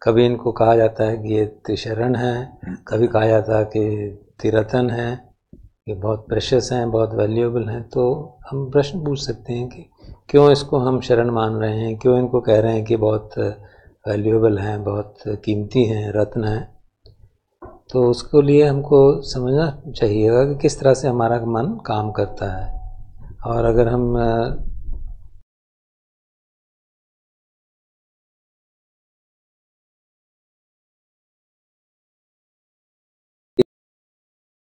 कभी इनको कहा जाता है कि ये त्रिशरण है, कभी कहा जाता है कि त्रिरत्न है, ये बहुत प्रेशियस हैं, बहुत वैल्यूएबल हैं। तो हम प्रश्न पूछ सकते हैं कि क्यों इसको हम शरण मान रहे हैं, क्यों इनको कह रहे हैं कि बहुत वैल्यूएबल हैं, बहुत कीमती हैं, रत्न हैं। तो उसके लिए हमको समझना चाहिएगा कि किस तरह से हमारा मन काम करता है। और अगर हम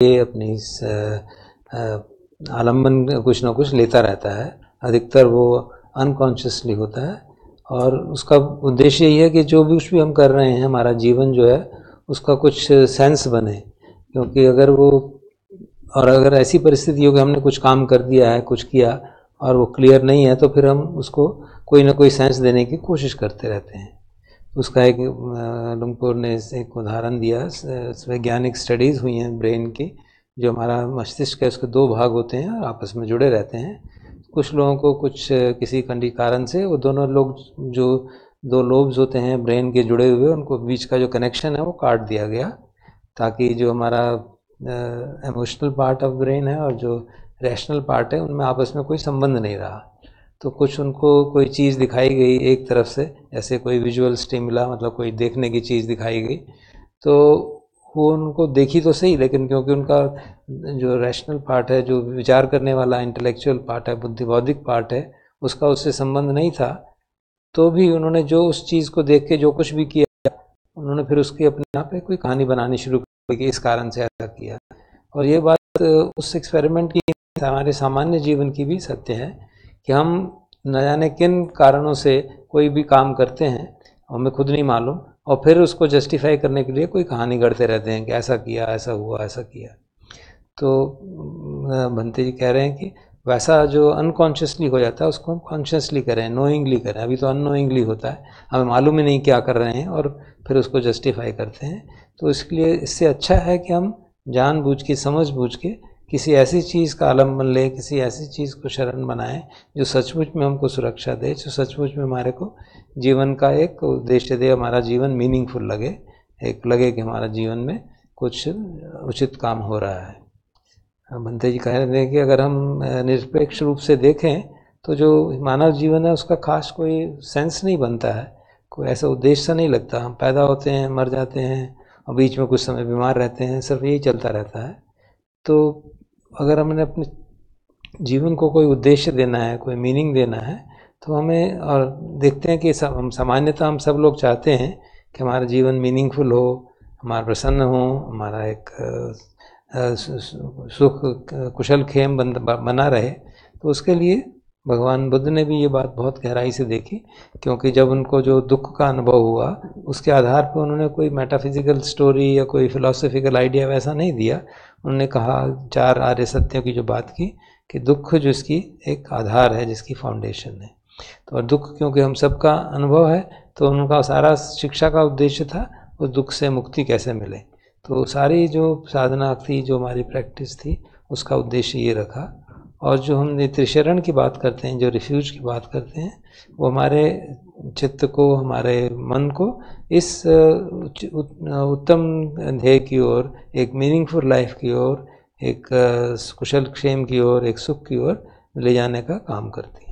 ये अपनी आलम्बन कुछ ना कुछ लेता रहता है, अधिकतर वो अनकॉन्शियसली होता है, और उसका उद्देश्य यही है कि जो भी कुछ भी हम कर रहे हैं, हमारा जीवन जो है उसका कुछ सेंस बने। क्योंकि अगर ऐसी परिस्थिति हो कि हमने कुछ काम कर दिया है, कुछ किया और वो क्लियर नहीं है, तो फिर हम उसको कोई ना कोई सेंस देने की कोशिश करते रहते हैं। उसका एक लुंगपुर ने एक उदाहरण दिया, वैज्ञानिक स्टडीज़ हुई हैं ब्रेन की, जो हमारा मस्तिष्क है उसके 2 भाग होते हैं और आपस में जुड़े रहते हैं। कुछ लोगों को किसी कारण से वो दोनों लोग, जो 2 लोब्स होते हैं ब्रेन के जुड़े हुए, उनको बीच का जो कनेक्शन है वो काट दिया गया, ताकि जो हमारा इमोशनल पार्ट ऑफ ब्रेन है और जो रैशनल पार्ट है उनमें आपस में कोई संबंध नहीं रहा। तो कुछ उनको कोई चीज़ दिखाई गई एक तरफ से, जैसे कोई विजुअल स्टिमुला, मतलब कोई देखने की चीज़ दिखाई गई, तो वो उनको देखी तो सही, लेकिन क्योंकि उनका जो रैशनल पार्ट है, जो विचार करने वाला इंटेलेक्चुअल पार्ट है, बौद्धिक पार्ट है, उसका उससे संबंध नहीं था, तो भी उन्होंने जो उस चीज़ को देख के जो कुछ भी किया, उन्होंने फिर उसकी अपने आप पे कोई कहानी बनानी शुरू की कि इस कारण से ऐसा किया। और ये बात उस एक्सपेरिमेंट की, हमारे सामान्य जीवन की भी सत्य है कि हम न जाने किन कारणों से कोई भी काम करते हैं, हमें खुद नहीं मालूम, और फिर उसको जस्टिफाई करने के लिए कोई कहानी गढ़ते रहते हैं कि ऐसा किया, ऐसा हुआ, ऐसा किया। तो भंते जी कह रहे हैं कि वैसा जो अनकॉन्शियसली हो जाता है उसको हम कॉन्शियसली करें, नोइंगली करें। अभी तो अननोइंगली होता है, हमें मालूम ही नहीं क्या कर रहे हैं और फिर उसको जस्टिफाई करते हैं। तो इसलिए इससे अच्छा है कि हम जानबूझ के, समझ बूझ के किसी ऐसी चीज़ का आलम्बन लें, किसी ऐसी चीज़ को शरण बनाएं जो सचमुच में हमको सुरक्षा दे, जो सचमुच में हमारे को जीवन का एक उद्देश्य दे, हमारा जीवन मीनिंगफुल लगे, लगे कि हमारा जीवन में कुछ उचित काम हो रहा है। भंते जी कह रहे हैं कि अगर हम निरपेक्ष रूप से देखें तो जो मानव जीवन है उसका खास कोई सेंस नहीं बनता है, कोई ऐसा उद्देश्य सा नहीं लगता। हम पैदा होते हैं, मर जाते हैं और बीच में कुछ समय बीमार रहते हैं, सिर्फ यही चलता रहता है। तो अगर हमने अपने जीवन को कोई उद्देश्य देना है, कोई मीनिंग देना है, तो हमें, और देखते हैं कि हम सामान्यतः हम सब लोग चाहते हैं कि हमारा जीवन मीनिंगफुल हो, हमारा प्रसन्न हूँ, हमारा एक सुख कुशल खेम बना रहे, तो उसके लिए भगवान बुद्ध ने भी ये बात बहुत गहराई से देखी, क्योंकि जब उनको जो दुख का अनुभव हुआ उसके आधार पर उन्होंने कोई मेटाफिजिकल स्टोरी या कोई फिलोसफिकल आइडिया वैसा नहीं दिया। उन्होंने कहा 4 आर्य सत्यों की जो बात की कि दुख जिसकी एक आधार है, जिसकी फाउंडेशन है। तो और दुख क्योंकि हम सबका अनुभव है, तो उनका सारा शिक्षा का उद्देश्य था उस दुख से मुक्ति कैसे मिले। तो सारी जो साधना थी, जो हमारी प्रैक्टिस थी, उसका उद्देश्य ये रखा। और जो हम त्रिशरण की बात करते हैं, जो रिफ्यूज की बात करते हैं, वो हमारे चित्त को, हमारे मन को इस उत्तम ध्येय की ओर, एक मीनिंगफुल लाइफ की ओर, एक कुशल क्षेम की ओर, एक सुख की ओर ले जाने का काम करती है।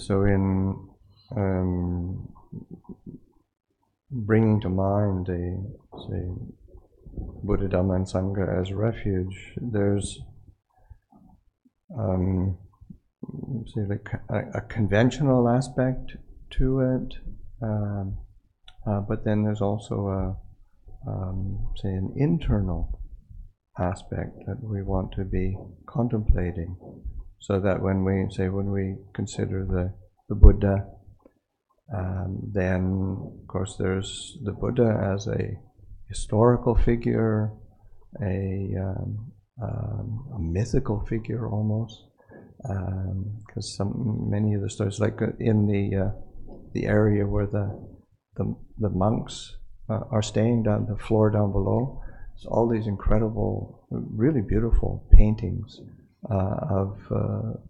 So in bringing to mind say Buddha, Dhamma and Sangha as refuge, there's say like a conventional aspect to it, but then there's also say an internal aspect that we want to be contemplating, so that when we consider the Buddha, then of course there's the Buddha as a historical figure, a mythical figure almost, because many of the stories, like in the area where the monks are staying down the floor down below, there's all these incredible, really beautiful paintings of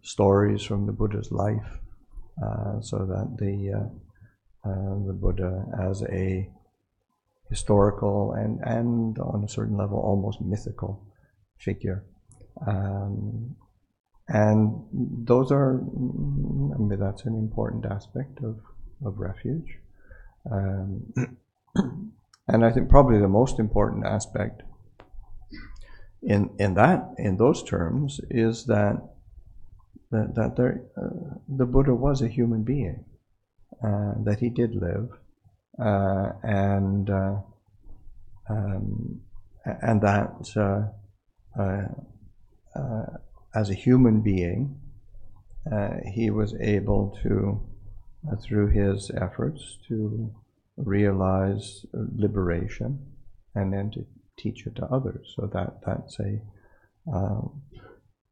stories from the Buddha's life, so that the Buddha as a historical and on a certain level almost mythical figure, and those are, I mean, that's an important aspect of refuge, and I think probably the most important aspect in those terms is that the Buddha was a human being, that he did live, and that as a human being, he was able to, through his efforts, to realize liberation and then to teach it to others. So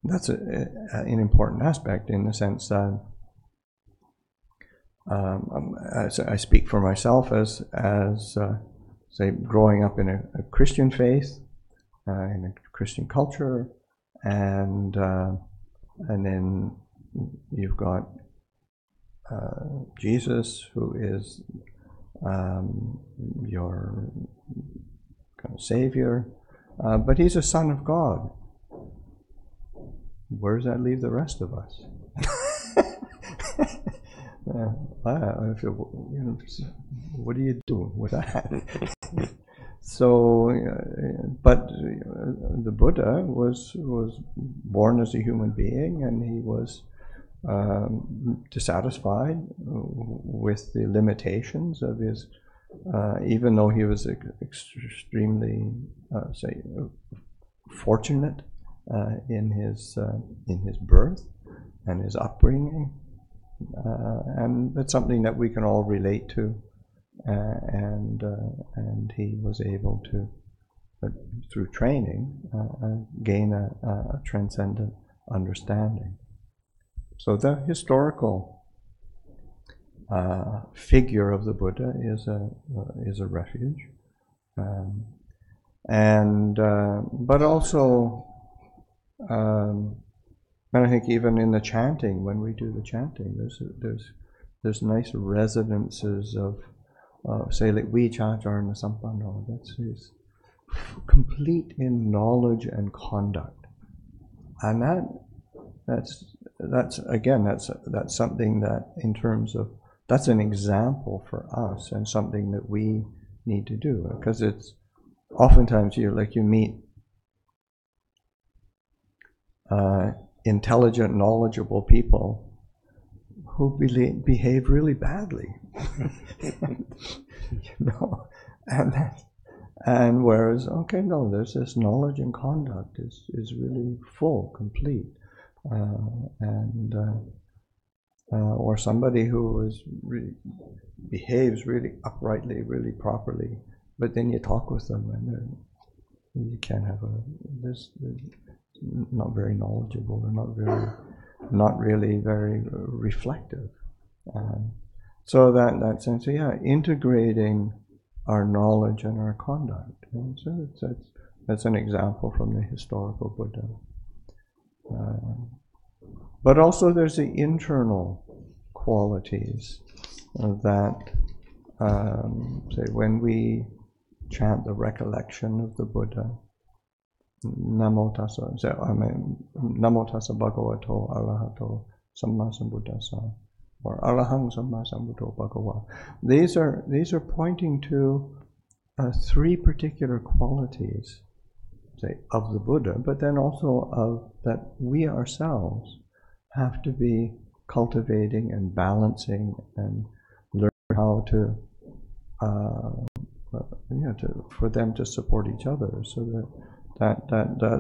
that's an important aspect, in the sense that I speak for myself as say growing up in a Christian faith, in a Christian culture, and then you've got Jesus, who is your kind of savior, but he's a son of God. Where does that leave the rest of us? I feel, what do you do with that? So, but the Buddha was born as a human being, and he was dissatisfied with the limitations of his, even though he was extremely, say, fortunate in his birth and his upbringing, and that's something that we can all relate to, and he was able to, through training, gain a transcendent understanding. So the historical figure of the Buddha is a refuge, but also, and I think even in the chanting, when we do the chanting, there's nice resonances of, say, like we chant our Pasanno. That's complete in knowledge and conduct, and that's something that, in terms of, that's an example for us and something that we need to do, because it's oftentimes you meet intelligent, knowledgeable people who behave really badly, and whereas there's this knowledge and conduct is really full, complete, or somebody who behaves really uprightly, really properly, but then you talk with them and you can't have this not very knowledgeable, they're not really very reflective. So that sense, integrating our knowledge and our conduct. And so that's an example from the historical Buddha. But also there's the internal qualities that, say, when we chant the recollection of the Buddha, Namo tassa bhagavato arahato samma sambuddhassa, or arahang samma sambuddho bhagava. These are pointing to three particular qualities, say, of the Buddha, but then also of that we ourselves have to be cultivating and balancing and learn how to for them to support each other, so that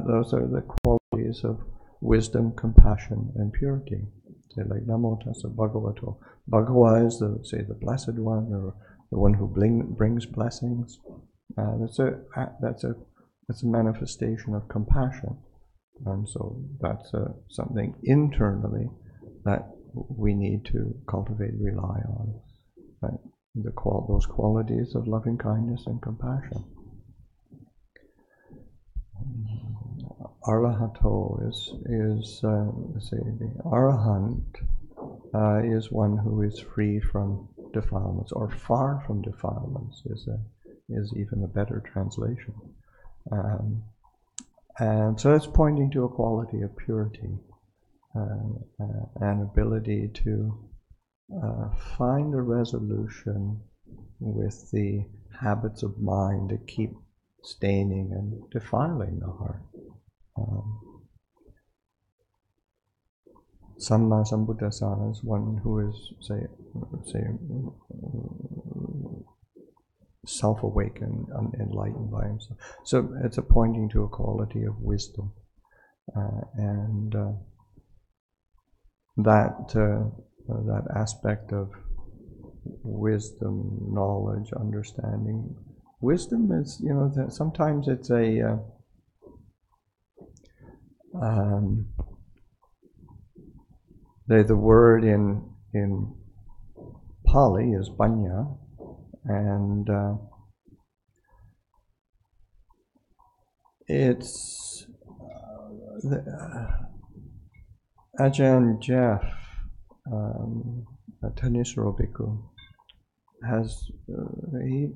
those are the qualities of wisdom, compassion, and purity. Say, like Namo tassa bhagavato. Bhagava is the blessed one, or the one who brings blessings. That's a manifestation of compassion, and so that's something internally that we need to cultivate, rely on. Right? Those qualities of loving kindness and compassion. Arahato is the Arahant is one who is free from defilements, or far from defilements is even a better translation. And so it's pointing to a quality of purity, an ability to find a resolution with the habits of mind that keep staining and defiling the heart. Samma sambuddhassa is one who is, say self-awakened, enlightened by himself. So it's a pointing to a quality of wisdom, and that aspect of wisdom, knowledge, understanding. Wisdom is, that sometimes it's the word in Pali is panya, and it's Ajahn Jeff, Tanisro Bhikkhu, has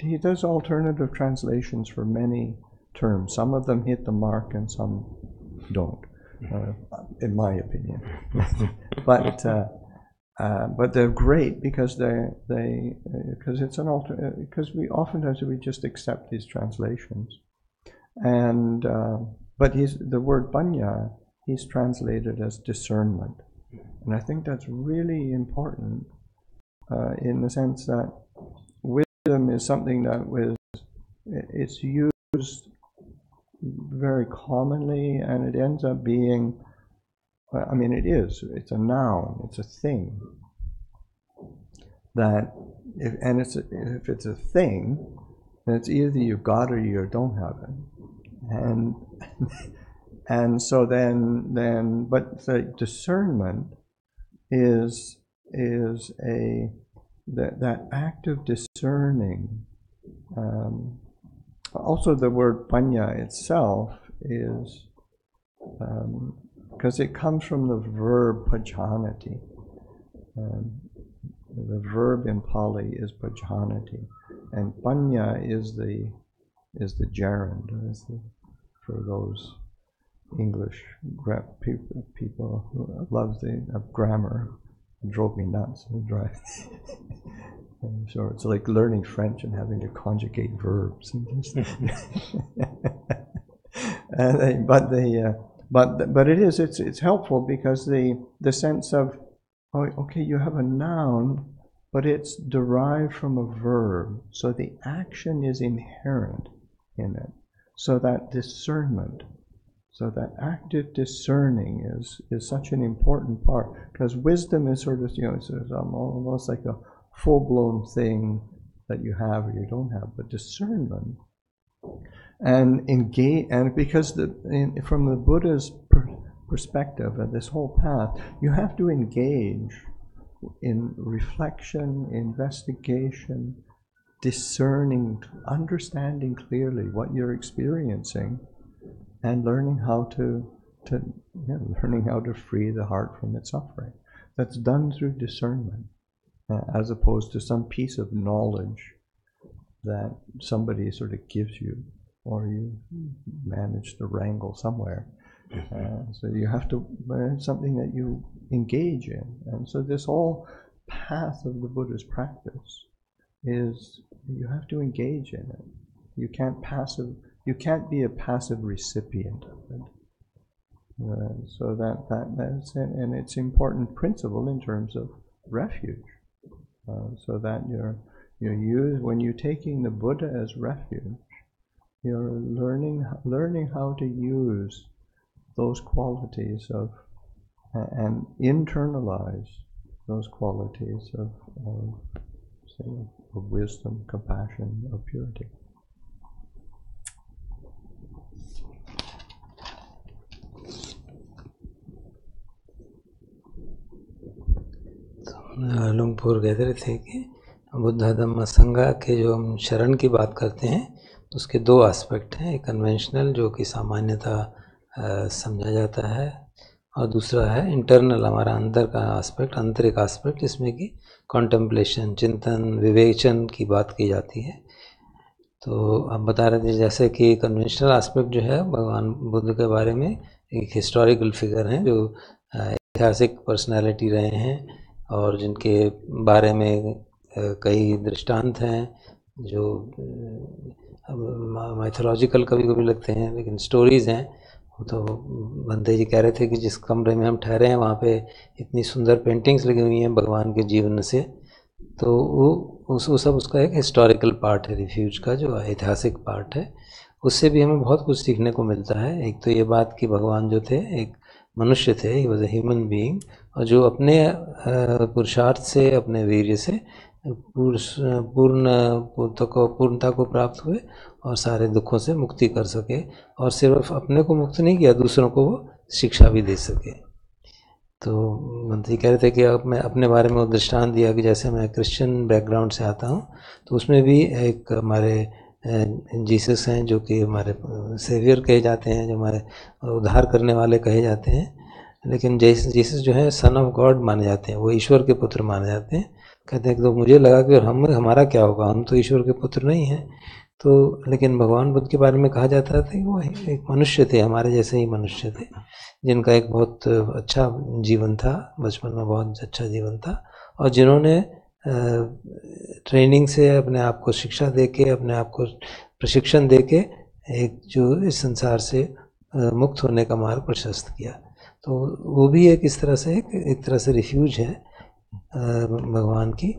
he does alternative translations for many terms. Some of them hit the mark and some don't, in my opinion. But they're great because because it's because we oftentimes just accept these translations, and but the word panya he's translated as discernment, and I think that's really important in the sense that wisdom is something that it's used very commonly, and it ends up being, it's a noun, it's a thing. That, if it's a thing, then it's either you got it or you don't have it. And so then, but the discernment is that act of discerning. Also, the word panya itself is, because it comes from the verb pajanati. The verb in Pali is pajanati, and panya is the gerund. For those English people who love the grammar, it drove me nuts. So it's like learning French and having to conjugate verbs. But it's helpful because the sense of oh, okay, you have a noun, but it's derived from a verb, so the action is inherent in it. So that discernment, so that active discerning is such an important part, because wisdom is sort of, it's almost like a full-blown thing that you have or you don't have, but discernment and engage, and because from the Buddha's perspective of this whole path, you have to engage in reflection, investigation, discerning, understanding clearly what you're experiencing, and learning how to free the heart from its suffering. That's done through discernment, as opposed to some piece of knowledge that somebody sort of gives you, or you manage to wrangle somewhere. So you have to learn something that you engage in. And so this whole path of the Buddha's practice is you have to engage in it. You can't be a passive recipient of it. So that's it. And it's an important principle in terms of refuge. So that when you're taking the Buddha as refuge, you're learning how to use those qualities of, and internalize those qualities of wisdom, compassion, of purity. लुंगपुर कह रहे थे कि बुद्ध धम्म संघा के जो हम शरण की बात करते हैं तो उसके दो एस्पेक्ट हैं, एक कन्वेंशनल जो कि सामान्यता समझा जाता है, और दूसरा है इंटरनल, हमारा अंदर का एस्पेक्ट, आंतरिक एस्पेक्ट, जिसमें कि कॉन्टेम्पलेशन, चिंतन, विवेचन की बात की जाती है। तो आप बता रहे थे जैसे कि कन्वेंशनल एस्पेक्ट जो है भगवान बुद्ध के बारे में एक हिस्टोरिकल फिगर हैं जो ऐतिहासिक पर्सनैलिटी रहे हैं और जिनके बारे में कई दृष्टांत हैं जो माइथोलॉजिकल कभी कभी लगते हैं, लेकिन स्टोरीज़ हैं। तो बंदे जी कह रहे थे कि जिस कमरे में हम ठहरे हैं वहाँ पे इतनी सुंदर पेंटिंग्स लगी हुई हैं भगवान के जीवन से, तो वो सब उसका एक हिस्टोरिकल पार्ट है, रिफ्यूज का जो ऐतिहासिक पार्ट है। उससे भी हमें बहुत कुछ सीखने को मिलता है। एक तो ये बात कि भगवान जो थे एक मनुष्य थे, he was a human being, और जो अपने पुरुषार्थ से, अपने वीर्य से पूर्णता को प्राप्त हुए और सारे दुखों से मुक्ति कर सके, और सिर्फ अपने को मुक्त नहीं किया, दूसरों को वो शिक्षा भी दे सके। तो मंत्री कह रहे थे कि अब मैं अपने बारे में वो दृष्टांत दिया कि जैसे मैं क्रिश्चियन बैकग्राउंड से आता हूँ, तो उसमें भी एक हमारे जीसस हैं जो कि हमारे सेवियर कहे जाते हैं, जो हमारे उद्धार करने वाले कहे जाते हैं, लेकिन जीसस जो है सन ऑफ गॉड माने जाते हैं, वो ईश्वर के पुत्र माने जाते हैं। कहते हैं कि तो मुझे लगा कि हमारा क्या होगा, हम तो ईश्वर के पुत्र नहीं हैं। तो लेकिन भगवान बुद्ध के बारे में कहा जाता था कि वो एक मनुष्य थे, हमारे जैसे ही मनुष्य थे, जिनका एक बहुत अच्छा जीवन था, बचपन में बहुत अच्छा जीवन था, और जिन्होंने ट्रेनिंग से अपने आप को शिक्षा देके, अपने आप को प्रशिक्षण देके एक जो इस संसार से मुक्त होने का मार्ग प्रशस्त किया। तो वो भी एक तरह से रिफ्यूज है भगवान की,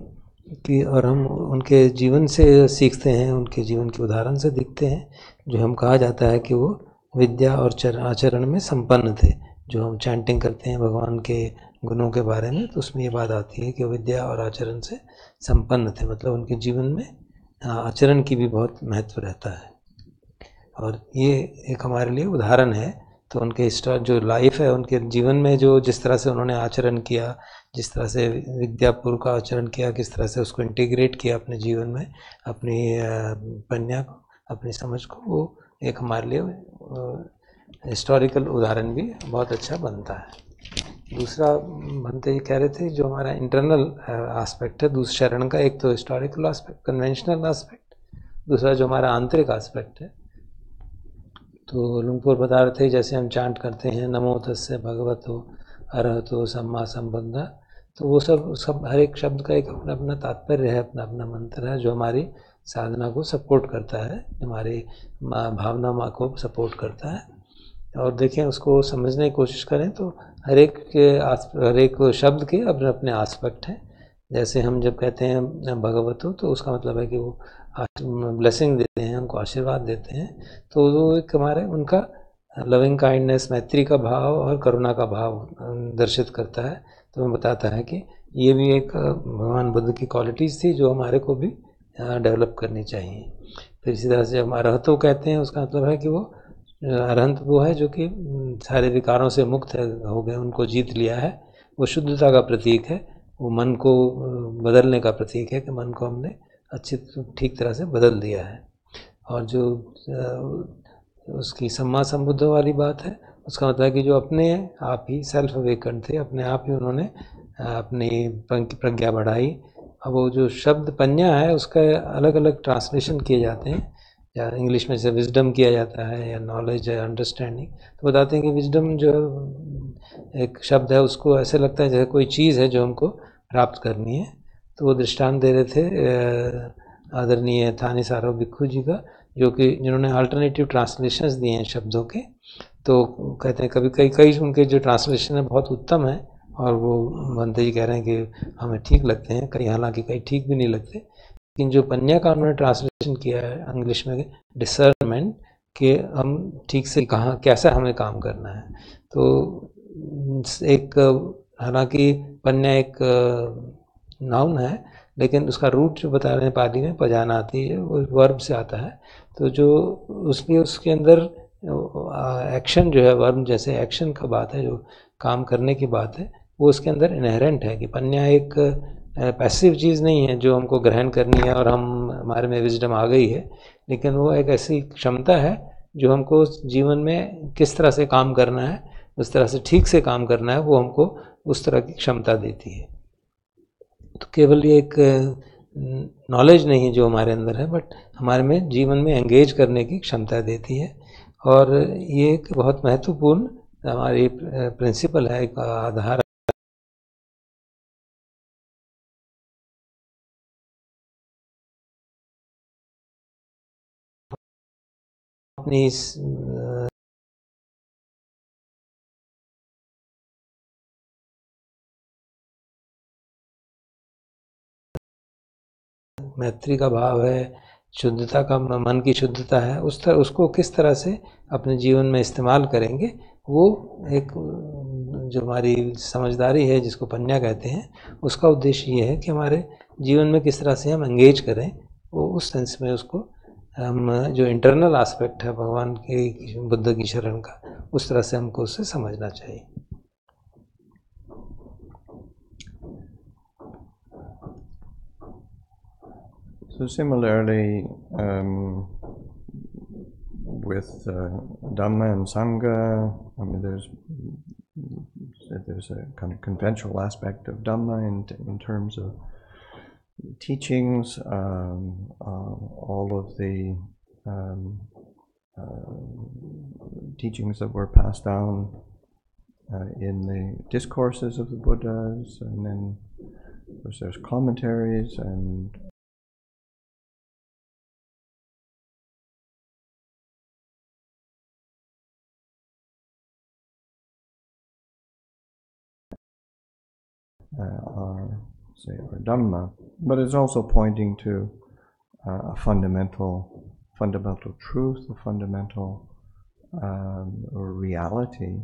और हम उनके जीवन से सीखते हैं, उनके जीवन के उदाहरण से दिखते हैं, जो हम कहा जाता है कि वो विद्या और आचरण में संपन्न थे। जो हम चैंटिंग करते हैं भगवान के गुणों के बारे में, तो उसमें ये बात आती है कि विद्या और आचरण से संपन्न थे, मतलब उनके जीवन में आचरण की भी बहुत महत्व रहता है। और ये एक हमारे लिए उदाहरण है। तो उनके जो लाइफ है, उनके जीवन में जो जिस तरह से उन्होंने आचरण किया, जिस तरह से विद्यापूर्व का आचरण किया, किस तरह से उसको इंटीग्रेट किया अपने जीवन में, अपनी प्रज्ञा को, अपनी समझ को, वो एक हमारे लिए हिस्टोरिकल उदाहरण भी बहुत अच्छा बनता है। दूसरा बनते ही कह रहे थे जो हमारा इंटरनल एस्पेक्ट है दूसरे शरण का, एक तो हिस्टोरिकल एस्पेक्ट, कन्वेंशनल एस्पेक्ट, दूसरा जो हमारा आंतरिक एस्पेक्ट है। तो लुंगपुर बता रहे थे जैसे हम चांट करते हैं नमो तस्से भगवतो अरहतो सम्मा संबुद्धा, तो वो सब हर एक शब्द का एक अपना अपना तात्पर्य है, अपना अपना मंत्र है जो हमारी साधना को सपोर्ट करता है, हमारी भावना को सपोर्ट करता है। और देखें, उसको समझने की कोशिश करें तो हर एक शब्द के अपने अपने आस्पेक्ट हैं। जैसे हम जब कहते हैं भगवतो, तो उसका मतलब है कि वो ब्लेसिंग देते हैं, हमको आशीर्वाद देते हैं। तो वो एक हमारे उनका लविंग काइंडनेस, मैत्री का भाव और करुणा का भाव दर्शित करता है। तो मैं बताता है कि ये भी एक भगवान बुद्ध की क्वालिटीज़ थी जो हमारे को भी डेवलप करनी चाहिए। फिर इसी तरह से जब हम अरहतो कहते हैं, उसका मतलब है कि वो अरहंत वो है जो कि सारे विकारों से मुक्त हो गए, उनको जीत लिया है। वो शुद्धता का प्रतीक है, वो मन को बदलने का प्रतीक है कि मन को हमने अच्छी ठीक तरह से बदल दिया है। और जो उसकी सम्मा संबुद्ध वाली बात है, उसका मतलब है कि जो अपने आप ही सेल्फ अवेकन थे, अपने आप ही उन्होंने अपनी प्रज्ञा बढ़ाई। अब वो जो शब्द पन्या है, उसका अलग अलग ट्रांसलेशन किए जाते हैं, या इंग्लिश में से विजडम किया जाता है, या नॉलेज है, अंडरस्टैंडिंग। तो बताते हैं कि विजडम जो एक शब्द है, उसको ऐसे लगता है जैसे कोई चीज़ है जो हमको प्राप्त करनी है। तो वो दृष्टांत दे रहे थे आदरणीय थानी सारो भिक्खू जी का, जो कि जिन्होंने अल्टरनेटिव ट्रांसलेशंस दिए हैं शब्दों के। तो कहते हैं कभी कई उनके जो ट्रांसलेशन है बहुत उत्तम है, और वो बनते जी कह रहे हैं कि हमें ठीक लगते हैं, कई हालांकि कई ठीक भी नहीं लगते। लेकिन जो पन्या का उन्होंने ट्रांसलेशन किया है इंग्लिश में, डिसर्नमेंट, कि हम ठीक से कहाँ कैसा हमें काम करना है। तो एक, हालांकि पन्या एक नाउन है, लेकिन उसका रूट जो बता रहे हैं पाली में पजाना आती है, वो वर्ब से आता है। तो जो उसके अंदर एक्शन जो है, वर्ब जैसे एक्शन का बात है, जो काम करने की बात है, वो उसके अंदर इनहेरेंट है। कि पन्या एक पैसिव चीज़ नहीं है जो हमको ग्रहण करनी है और हमारे में विजडम आ गई है, लेकिन वो एक ऐसी क्षमता है जो हमको जीवन में किस तरह से काम करना है, उस तरह से ठीक से काम करना है, वो हमको उस तरह की क्षमता देती है। तो केवल ये एक नॉलेज नहीं है जो हमारे अंदर है, बट हमारे में जीवन में एंगेज करने की क्षमता देती है। और ये एक बहुत महत्वपूर्ण हमारी प्रिंसिपल है, एक आधार अपनी मैत्री का भाव है, शुद्धता का, मन की शुद्धता है, उसको किस तरह से अपने जीवन में इस्तेमाल करेंगे, वो एक जो हमारी समझदारी है, जिसको पन्या कहते हैं, उसका उद्देश्य ये है कि हमारे जीवन में किस तरह से हम एंगेज करें। वो उस सेंस में उसको हम जो इंटरनल एस्पेक्ट है भगवान की, बुद्ध की शरण का, उस तरह से हमको उससे समझना चाहिए। So similarly, with Dhamma and Sangha, I mean, there's a kind of conventional aspect of Dhamma in terms of teachings, all of the teachings that were passed down in the discourses of the Buddhas, and then of course there's commentaries and our Dhamma, but it's also pointing to a fundamental truth, a fundamental reality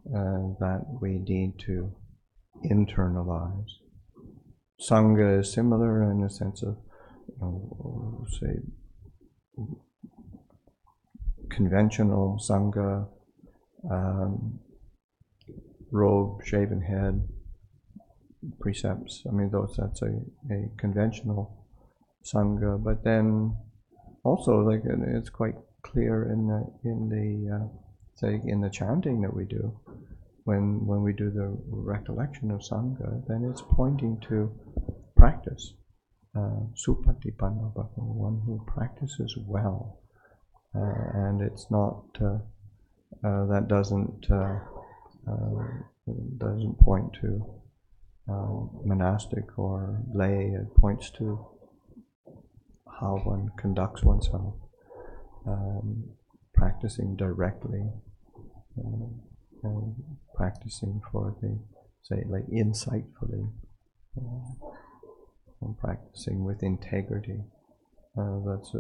that we need to internalize. Sangha is similar in the sense of, say, conventional Sangha, robe, shaven head, precepts. I mean, that's a conventional Sangha. But then also, like, it's quite clear in the chanting that we do. When we do the recollection of Sangha, then it's pointing to practice. Supatipanno bhava, one who practices well. And it's not, that doesn't point to monastic or lay. It points to how one conducts oneself, practicing directly and practicing for the, say, like insightfully, and practicing with integrity. That's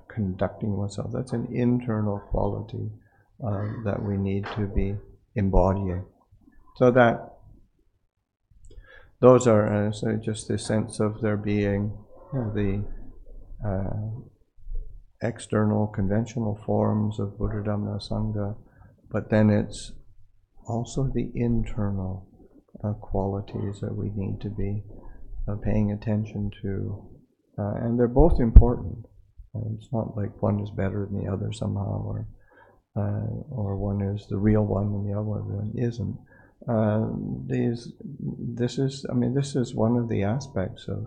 conducting oneself. That's an internal quality that we need to be embodying. So that those are so just the sense of there being the external conventional forms of Buddha Dhamma Sangha, but then it's also the internal qualities that we need to be paying attention to, and they're both important. It's not like one is better than the other somehow, or one is the real one and the other one isn't. This is one of the aspects of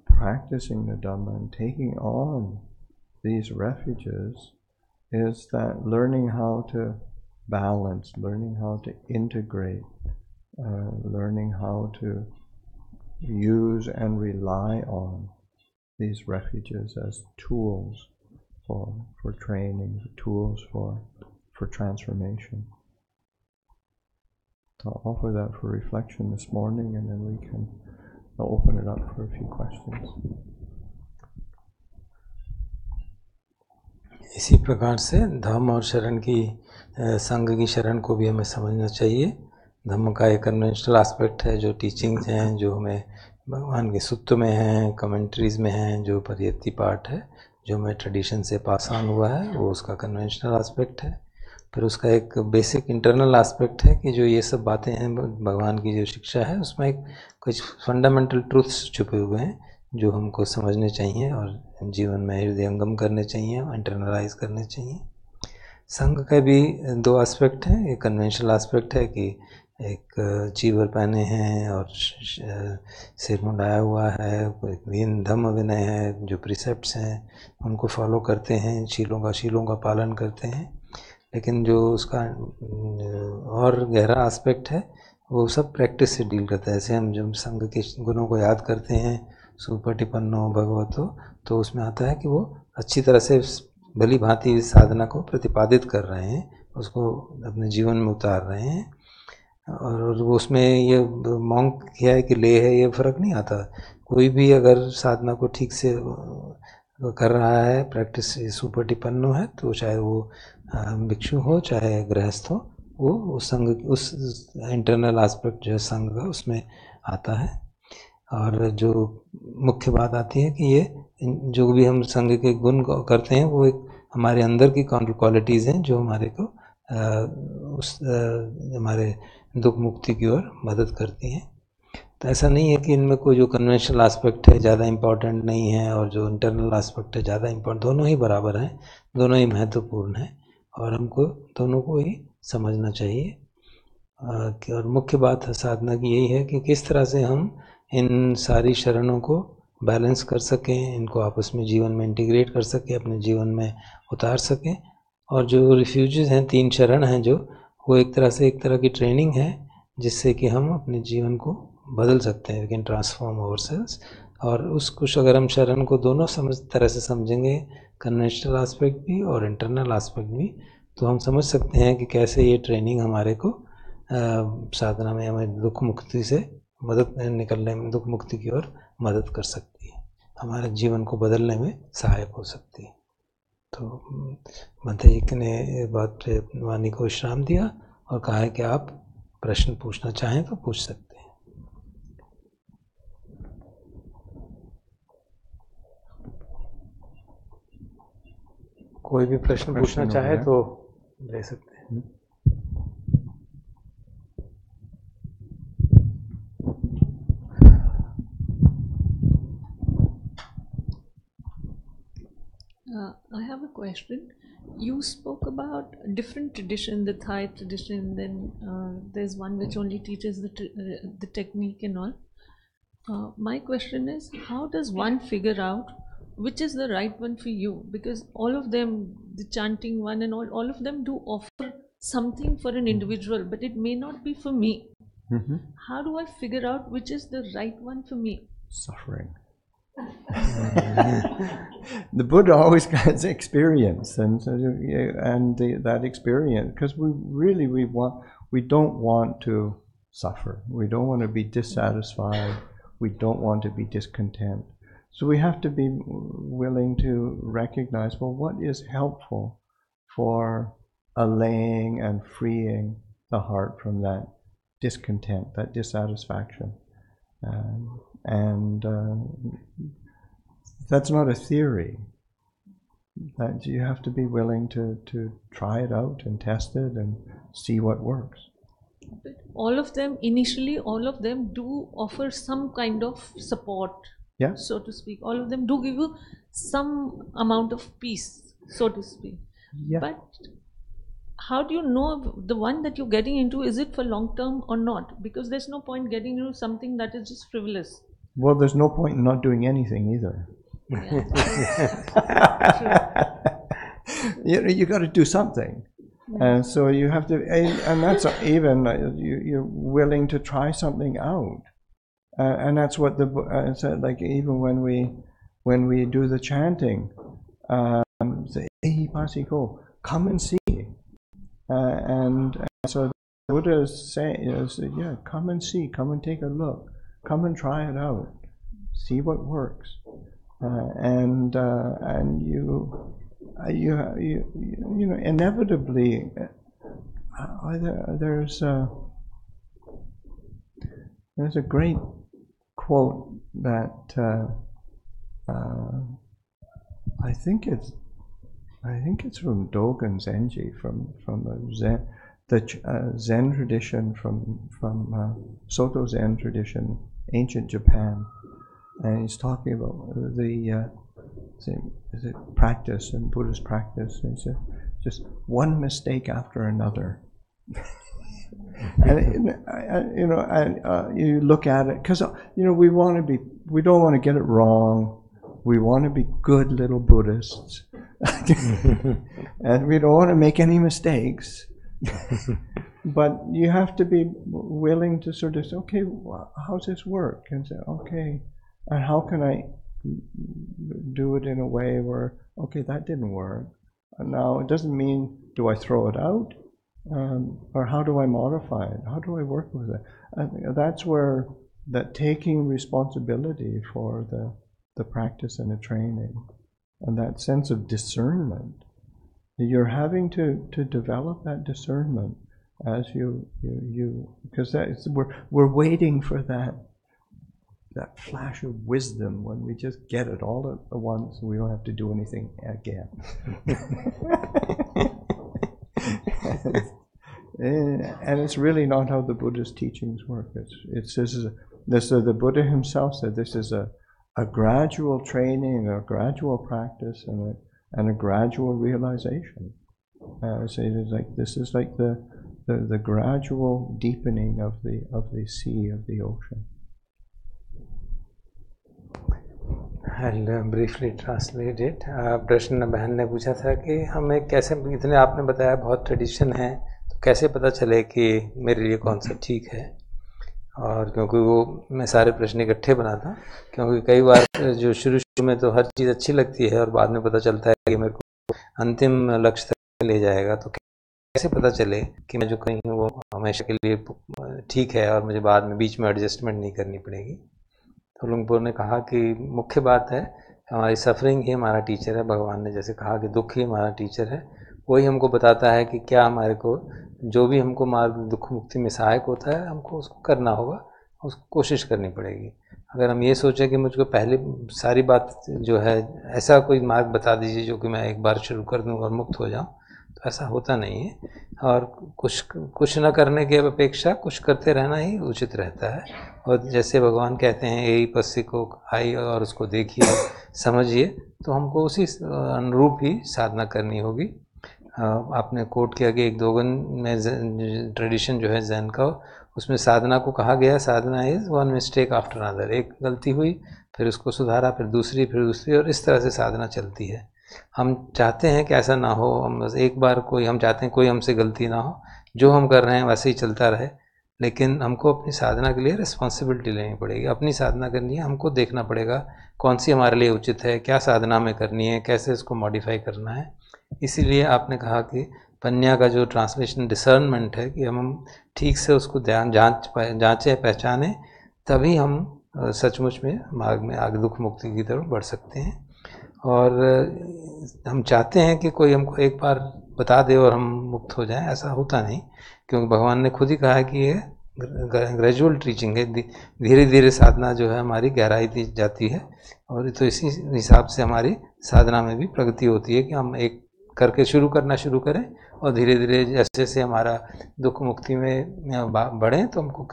practicing the Dhamma and taking on these refuges, is that learning how to balance, learning how to integrate, learning how to use and rely on these refuges as tools for training, tools for transformation. So I'll offer that for reflection this morning, and then we can open it up for a few questions. इसी प्रकार से धम्म और शरण की संघ की शरण को भी हमें समझना चाहिए। धम्म का एक कन्वेंशनल एस्पेक्ट है, जो टीचिंग्स हैं, जो हमें भगवान के सूत्र में हैं, कमेंट्रीज में हैं, जो परियत्ति पाठ है, जो हमें ट्रेडिशन से पास ऑन हुआ है, वो उसका कन्वेंशनल एस्पेक्ट है। फिर उसका एक बेसिक इंटरनल एस्पेक्ट है कि जो ये सब बातें हैं, भगवान की जो शिक्षा है, उसमें एक कुछ फंडामेंटल ट्रूथ्स छुपे हुए हैं जो हमको समझने चाहिए और जीवन में हृदयंगम करने चाहिए, इंटरनलाइज करने चाहिए। संघ का भी दो एस्पेक्ट हैं। एक कन्वेंशनल एस्पेक्ट है कि एक चीवर पहने हैं और सिर मुंडाया हुआ है, एक धम्म विनय है, जो प्रिसेप्ट्स हैं उनको फॉलो करते हैं, शीलों का पालन करते हैं। लेकिन जो उसका और गहरा एस्पेक्ट है, वो सब प्रैक्टिस से डील करता है। जैसे हम जब संघ के गुणों को याद करते हैं, सुपटिपन्नो भगवतो, तो उसमें आता है कि वो अच्छी तरह से भली भांति साधना को प्रतिपादित कर रहे हैं, उसको अपने जीवन में उतार रहे हैं। और उसमें ये मॉन्क किया है कि ले है, ये फर्क नहीं आता। कोई भी अगर साधना को ठीक से कर रहा है, प्रैक्टिस सुपटिपन्नो है, तो चाहे वो भिक्षु हो चाहे गृहस्थ हो, वो संघ, उस इंटरनल एस्पेक्ट जो संघ का उसमें आता है। और जो मुख्य बात आती है कि ये जो भी हम संघ के गुण करते हैं, वो एक हमारे अंदर की क्वालिटीज़ हैं जो हमारे को हमारे दुख मुक्ति की ओर मदद करती हैं। तो ऐसा नहीं है कि इनमें कोई जो कन्वेंशनल एस्पेक्ट है ज़्यादा इम्पॉर्टेंट नहीं है और जो इंटरनल एस्पेक्ट है ज़्यादा इम्पॉर्टेंट। दोनों ही बराबर हैं, दोनों ही महत्वपूर्ण हैं और हमको दोनों को ही समझना चाहिए। और मुख्य बात साधना की यही है कि किस तरह से हम इन सारी शरणों को बैलेंस कर सकें, इनको आपस में जीवन में इंटीग्रेट कर सकें, अपने जीवन में उतार सकें। और जो रिफ्यूजेस हैं, 3 शरण हैं, जो वो एक तरह की ट्रेनिंग है जिससे कि हम अपने जीवन को बदल सकते हैं, वी कैन ट्रांसफॉर्म आवरसेल्व्स। और उस कुछ अगर हम शरण को दोनों तरह से समझेंगे, कन्वेंशनल एस्पेक्ट भी और इंटरनल एस्पेक्ट भी, तो हम समझ सकते हैं कि कैसे ये ट्रेनिंग हमारे को साधना में हमें दुख मुक्ति से मदद निकलने में, दुख मुक्ति की ओर मदद कर सकती है, हमारे जीवन को बदलने में सहायक हो सकती है। तो मध्यक ने बात वाणी को विश्राम दिया और कहा है कि आप प्रश्न पूछना चाहें तो पूछ सकते हैं। कोई भी प्रश्न पूछना चाहे तो ले सकते हैं। I have a question. You spoke about different tradition, the Thai tradition, then there's one which only teaches the technique and all. My question is, how does one figure out which is the right one for you? Because all of them, the chanting one and all of them do offer something for an individual, but it may not be for me. How do I figure out which is the right one for me? Suffering. The Buddha always has experience, and that experience, because we don't want to suffer. We don't want to be dissatisfied. We don't want to be discontent. So we have to be willing to recognize, well, what is helpful for allaying and freeing the heart from that discontent, that dissatisfaction. That's not a theory. That you have to be willing to try it out and test it and see what works. But all of them, initially, all of them do offer some kind of support, yeah, so to speak. All of them do give you some amount of peace, so to speak. Yeah. But how do you know the one that you're getting into, is it for long term or not? Because there's no point getting into something that is just frivolous. Well, there's no point in not doing anything either. Yeah. You got to do something. And so you have to, and that's even, you're willing to try something out. And that's what the said, like even when we do the chanting, say, hey, Pasiko, come and see. And so the Buddha is saying, yeah, come and see, come and take a look, come and try it out, see what works. And you know, inevitably, there's a great quote that I think it's from Dogen Zenji, from the Zen tradition, from Soto Zen tradition, ancient Japan, and he's talking about the practice and Buddhist practice, and he said, just one mistake after another. And you know, you look at it, because you know, we don't want to get it wrong. We want to be good little Buddhists, and we don't want to make any mistakes. But you have to be willing to sort of say, okay, how's this work? And say, okay, and how can I do it in a way where, okay, that didn't work. Now, it doesn't mean, do I throw it out? Or how do I modify it? How do I work with it? That's where that taking responsibility for the practice and the training, and that sense of discernment, you're having to develop that discernment as you because we're waiting for that flash of wisdom when we just get it all at once and we don't have to do anything again. And it's really not how the Buddhist teachings work. The Buddha himself said this is a gradual training, a gradual practice, and a gradual realization. So this is like the gradual deepening of the sea, of the ocean. I'll briefly translate it. प्रश्न बहन ने पूछा था कि हमें कैसे, इतने आपने बताया बहुत ट्रेडिशन है, तो कैसे पता चले कि मेरे लिए कौन सा ठीक है। और क्योंकि वो मैं सारे प्रश्न इकट्ठे बना था, क्योंकि कई बार जो शुरू में तो हर चीज़ अच्छी लगती है और बाद में पता चलता है कि मेरे को अंतिम लक्ष्य तक ले जाएगा, तो कैसे पता चले कि मैं जो कहीं हूँ वो हमेशा के लिए ठीक है और मुझे बाद में बीच में एडजस्टमेंट नहीं करनी पड़ेगी। तो लुंगपुर ने कहा कि मुख्य बात है हमारी सफरिंग ही हमारा टीचर है। भगवान ने जैसे कहा कि दुख ही हमारा टीचर है, वही हमको बताता है कि क्या हमारे को जो भी हमको मार्ग दुख मुक्ति में सहायक होता है हमको उसको करना होगा, उसको कोशिश करनी पड़ेगी। अगर हम ये सोचें कि मुझको पहले सारी बात जो है ऐसा कोई मार्ग बता दीजिए जो कि मैं एक बार शुरू कर दूँ और मुक्त हो जाऊँ, तो ऐसा होता नहीं है। और कुछ न करने की अपेक्षा कुछ करते रहना ही उचित रहता है। और जैसे भगवान कहते हैं यही पस्सी को खाइए और उसको देखिए समझिए, तो हमको उसी अनुरूप ही साधना करनी होगी। आपने कोट किया कि एक दोगन में ट्रेडिशन जो है जैन का, उसमें साधना को कहा गया Sadhana is one mistake after another. एक गलती हुई, फिर उसको सुधारा, फिर दूसरी, और इस तरह से साधना चलती है। हम चाहते हैं कि ऐसा ना हो, हम बस एक बार हम चाहते हैं कोई हमसे गलती ना हो, जो हम कर रहे हैं वैसे ही चलता रहे, लेकिन हमको अपनी साधना के लिए रिस्पॉन्सिबिलिटी लेनी पड़ेगी। अपनी साधना करनी है, हमको देखना पड़ेगा कौन सी हमारे लिए उचित है, क्या साधना में करनी है, कैसे इसको मॉडिफाई करना है। इसीलिए आपने कहा कि पन्या का जो ट्रांसलेशन डिसर्नमेंट है कि हम ठीक से उसको जांचें पहचानें, तभी हम सचमुच में मार्ग में आगे दुख मुक्ति की तरफ बढ़ सकते हैं। और हम चाहते हैं कि कोई हमको एक बार बता दे और हम मुक्त हो जाएं, ऐसा होता नहीं, क्योंकि भगवान ने खुद ही कहा है कि ये ग्रेजुअल टीचिंग है, धीरे धीरे साधना जो है हमारी गहराई दी जाती है। और तो इसी हिसाब से हमारी साधना में भी प्रगति होती है कि हम एक करके शुरू करें और धीरे धीरे जैसे जैसे हमारा दुख मुक्ति में बढ़ें, तो हमको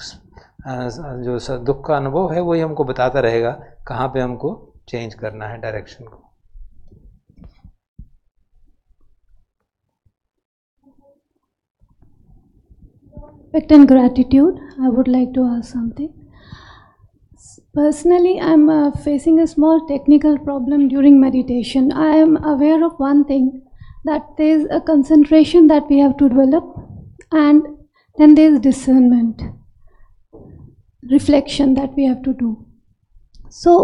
जो दुख का अनुभव है वही हमको बताता रहेगा कहाँ पे हमको चेंज करना है डायरेक्शन को। Respect and gratitude. I would like to ask something. Personally, I'm facing a small technical problem during meditation. I am aware of one thing, that there is a concentration that we have to develop, and then there is discernment, reflection that we have to do. So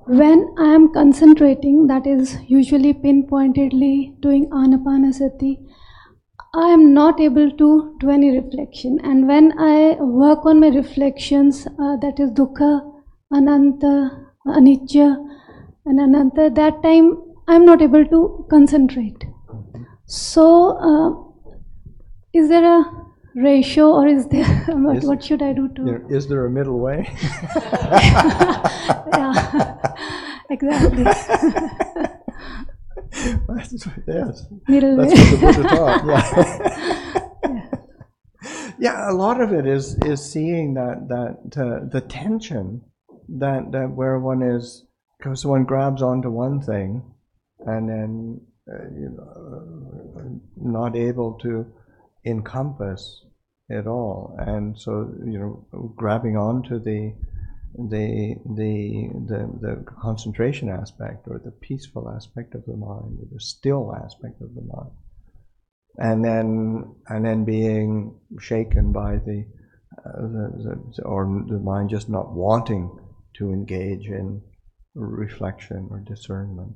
when I am concentrating, that is usually pinpointedly doing Anapanasati, I am not able to do any reflection. And when I work on my reflections, that is Dukkha, Ananta, Anicca and Ananta, that time I am not able to concentrate. So is there a ratio, or is there what should I do to... Is there a middle way? Yeah, exactly. Yes, Middle that's way. what the Buddha taught. Yeah. Yeah, a lot of it is seeing that the tension that where one is, because one grabs onto one thing and then not able to encompass it all, and so grabbing onto the concentration aspect, or the peaceful aspect of the mind, or the still aspect of the mind, and then being shaken by or the mind just not wanting to engage in reflection or discernment.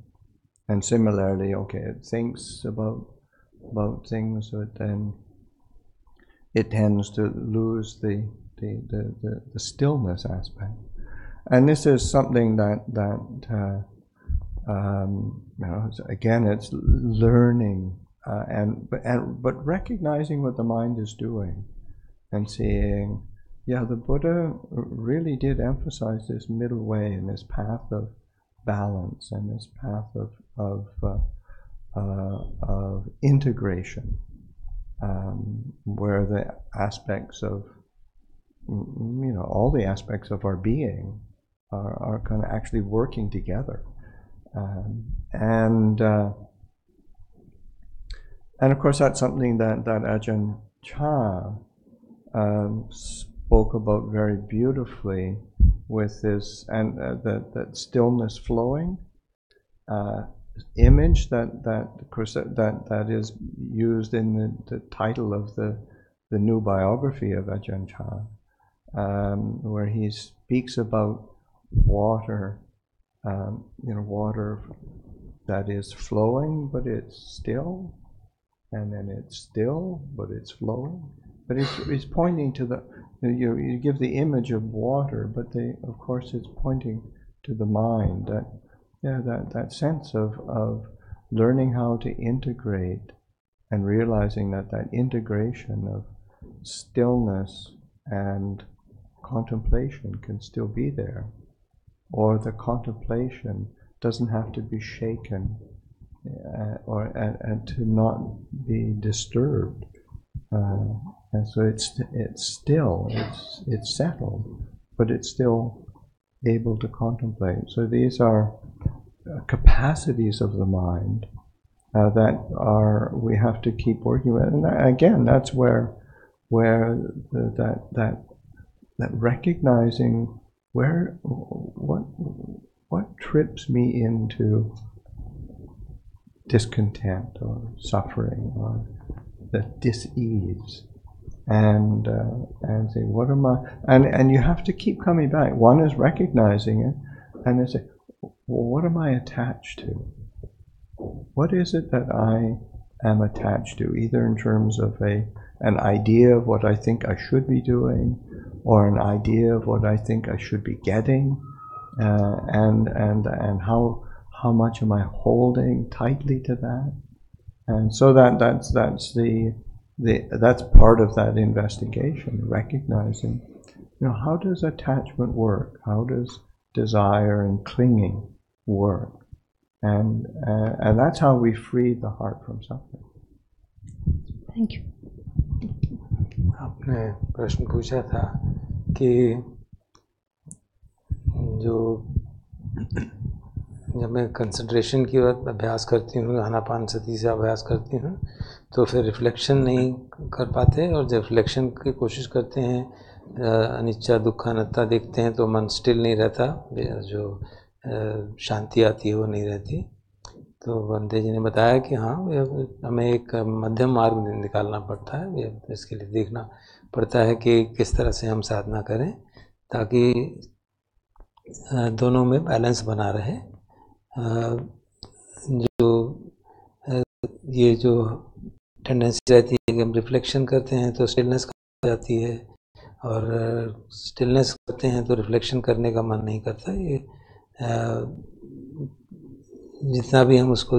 And similarly, it thinks about things, but then it tends to lose the stillness aspect. And this is something that again, it's learning, but recognizing what the mind is doing, and seeing, the Buddha really did emphasize this middle way and this path of balance and this path of integration, where the aspects of all the aspects of our being are kind of actually working together, and of course that's something that Ajahn Chah spoke about very beautifully with this, and that stillness flowing image that is used in the title of the new biography of Ajahn Chah, where he speaks about water, water that is flowing but it's still, and then it's still but it's flowing. But it's pointing to you give the image of water, but of course it's pointing to the mind, that sense of learning how to integrate, and realizing that integration of stillness and contemplation can still be there, or the contemplation doesn't have to be shaken, and to not be disturbed, and so it's still, it's settled, but it's still able to contemplate. So these are capacities of the mind that we have to keep working with, and again, that's where that recognizing what trips me into discontent or suffering or the dis-ease, and say, what am I? And you have to keep coming back. One is recognizing it, and then say, well, what am I attached to? What is it that I am attached to, either in terms of an idea of what I think I should be doing, or an idea of what I think I should be getting, and how much am I holding tightly to that? And so that's part of that investigation, recognizing, how does attachment work? How does desire and clinging work? And that's how we free the heart from suffering. Thank you. आपने प्रश्न पूछा था कि जब मैं concentration की ओर अभ्यास करती हूँ, आनापान सती से अभ्यास करती हूँ, तो फिर रिफ्लेक्शन नहीं कर पाते, और जब रिफ्लेक्शन की कोशिश करते हैं, अनिच्छा दुख अनात्ता देखते हैं, तो मन स्टिल नहीं रहता, जो शांति आती है वो नहीं रहती। तो बंदे जी ने बताया कि हाँ, हमें एक मध्यम मार्ग निकालना पड़ता है, इसके लिए देखना पड़ता है कि किस तरह से हम साधना करें ताकि दोनों में बैलेंस बना रहे। ये जो टेंडेंसी रहती है कि हम रिफ्लेक्शन करते हैं तो स्टिलनेस आ जाती है, और स्टिलनेस करते हैं तो रिफ्लेक्शन करने का मन नहीं करता। ये जितना भी हम उसको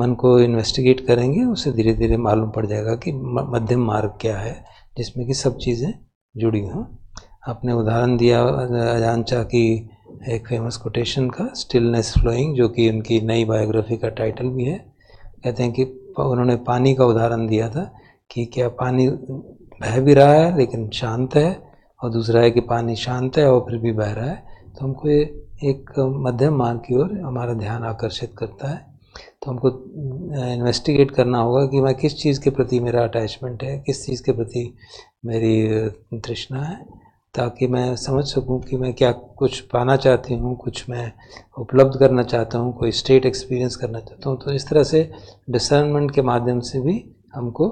मन को इन्वेस्टिगेट करेंगे, उससे धीरे धीरे मालूम पड़ जाएगा कि मध्यम मार्ग क्या है जिसमें कि सब चीज़ें जुड़ी हों। आपने उदाहरण दिया अजानचा की एक फेमस कोटेशन का, स्टिलनेस फ्लोइंग, जो कि उनकी नई बायोग्राफी का टाइटल भी है। कहते हैं कि उन्होंने पानी का उदाहरण दिया था कि क्या पानी बह भी रहा है लेकिन शांत है, और दूसरा है कि पानी शांत है और फिर भी बह रहा है। तो हमको एक मध्यम मार्ग की ओर हमारा ध्यान आकर्षित करता है। तो हमको इन्वेस्टिगेट करना होगा कि मैं किस चीज़ के प्रति मेरा अटैचमेंट है, किस चीज़ के प्रति मेरी तृष्णा है, ताकि मैं समझ सकूं कि मैं क्या कुछ पाना चाहती हूं, कुछ मैं उपलब्ध करना चाहता हूं, कोई स्टेट एक्सपीरियंस करना चाहता हूं। तो इस तरह से डिसर्नमेंट के माध्यम से भी हमको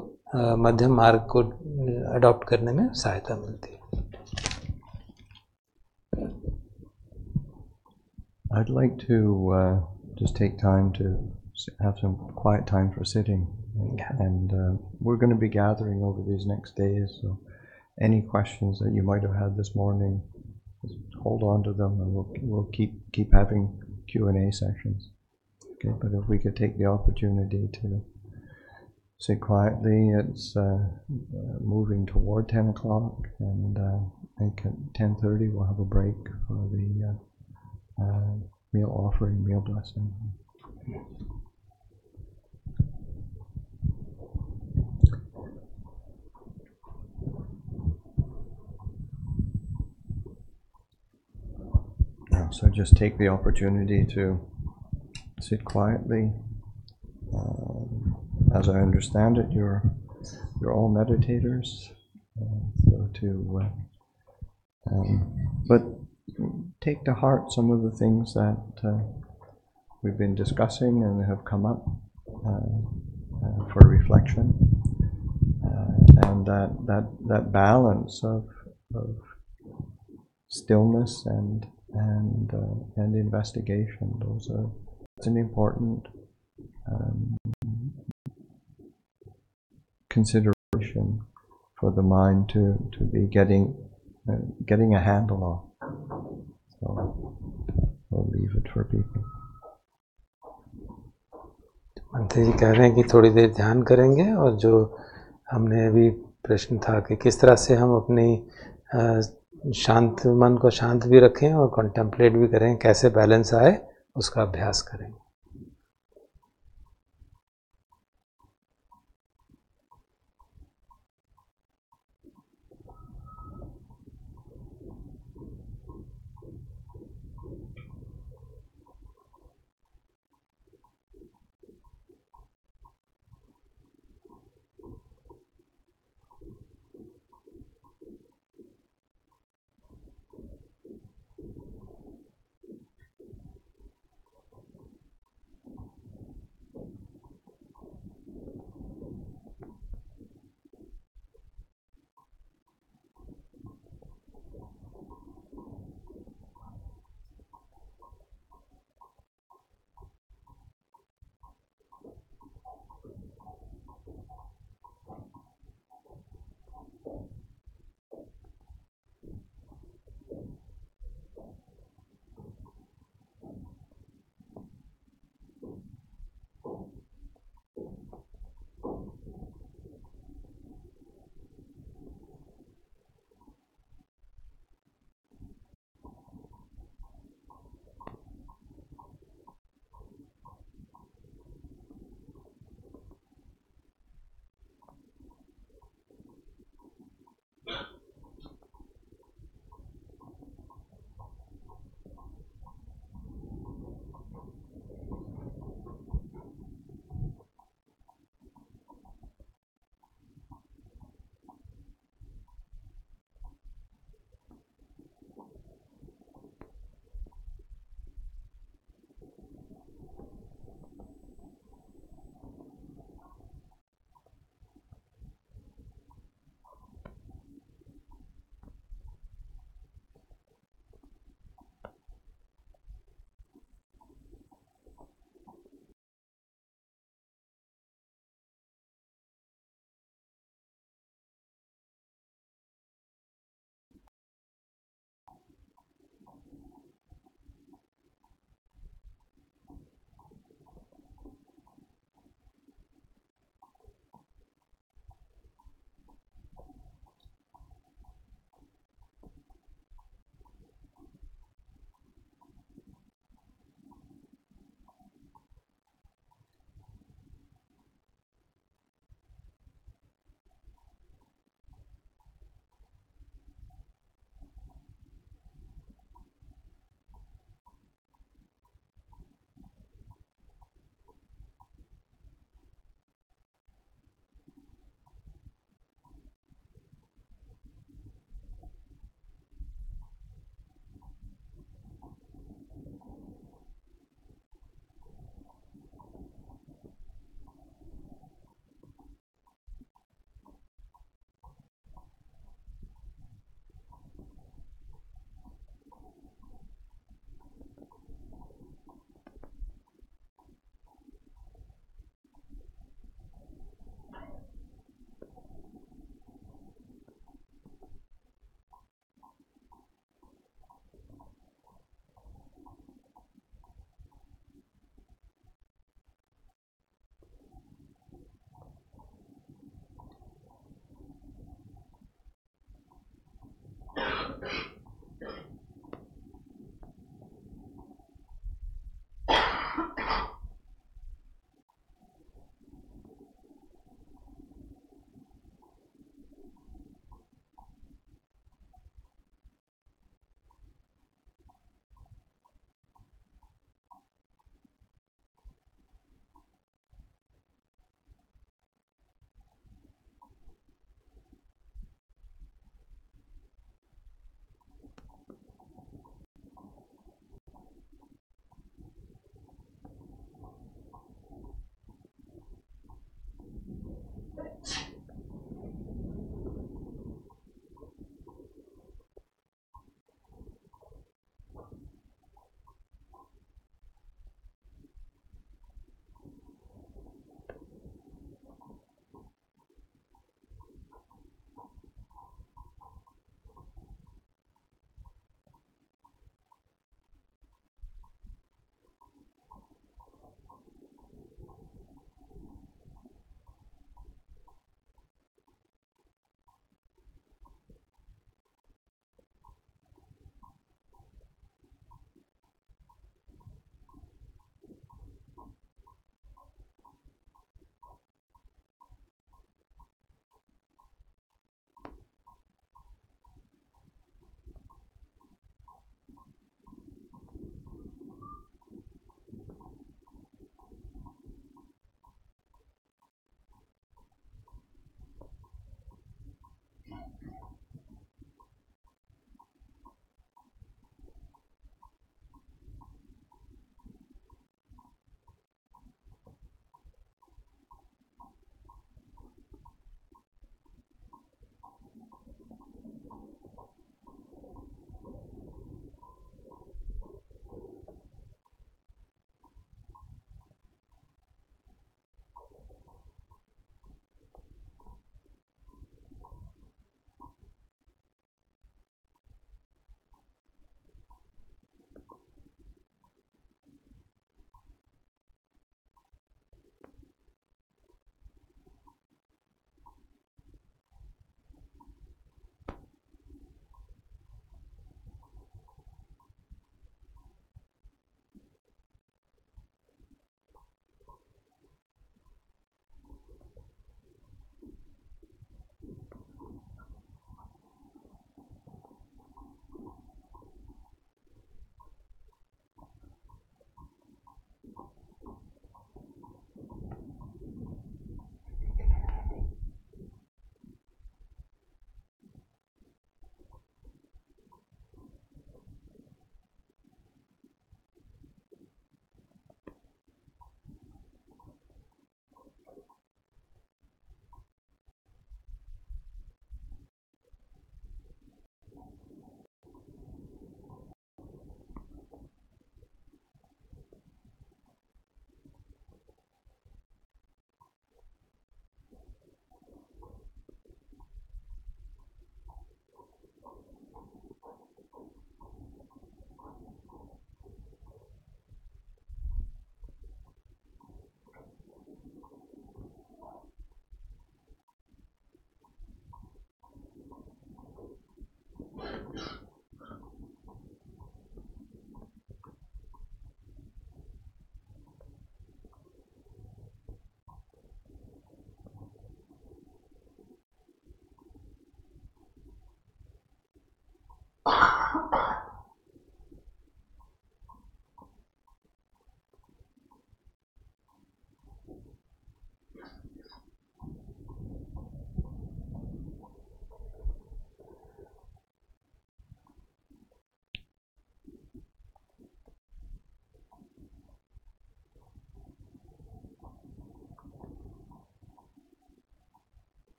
मध्यम मार्ग को अडॉप्ट करने में सहायता मिलती है। I'd like to just take time to have some quiet time for sitting, and we're going to be gathering over these next days, so any questions that you might have had this morning, just hold on to them, and we'll keep having Q&A sessions. Okay, but if we could take the opportunity to sit quietly, it's moving toward 10 o'clock, and I think at 10:30 we'll have a break for the meal offering, meal blessing. So just take the opportunity to sit quietly. As I understand it, you're all meditators. But take to heart some of the things that we've been discussing and have come up for reflection, and that balance of stillness and investigation. It's an important consideration for the mind to be getting a handle on. So we'll leave it for people. मंत्री जी कह रहे हैं कि थोड़ी देर ध्यान करेंगे, और जो हमने अभी प्रश्न था कि किस तरह से हम अपनी शांत मन को शांत भी रखें और कॉन्टेम्पलेट भी करें, कैसे बैलेंस आए उसका अभ्यास करें।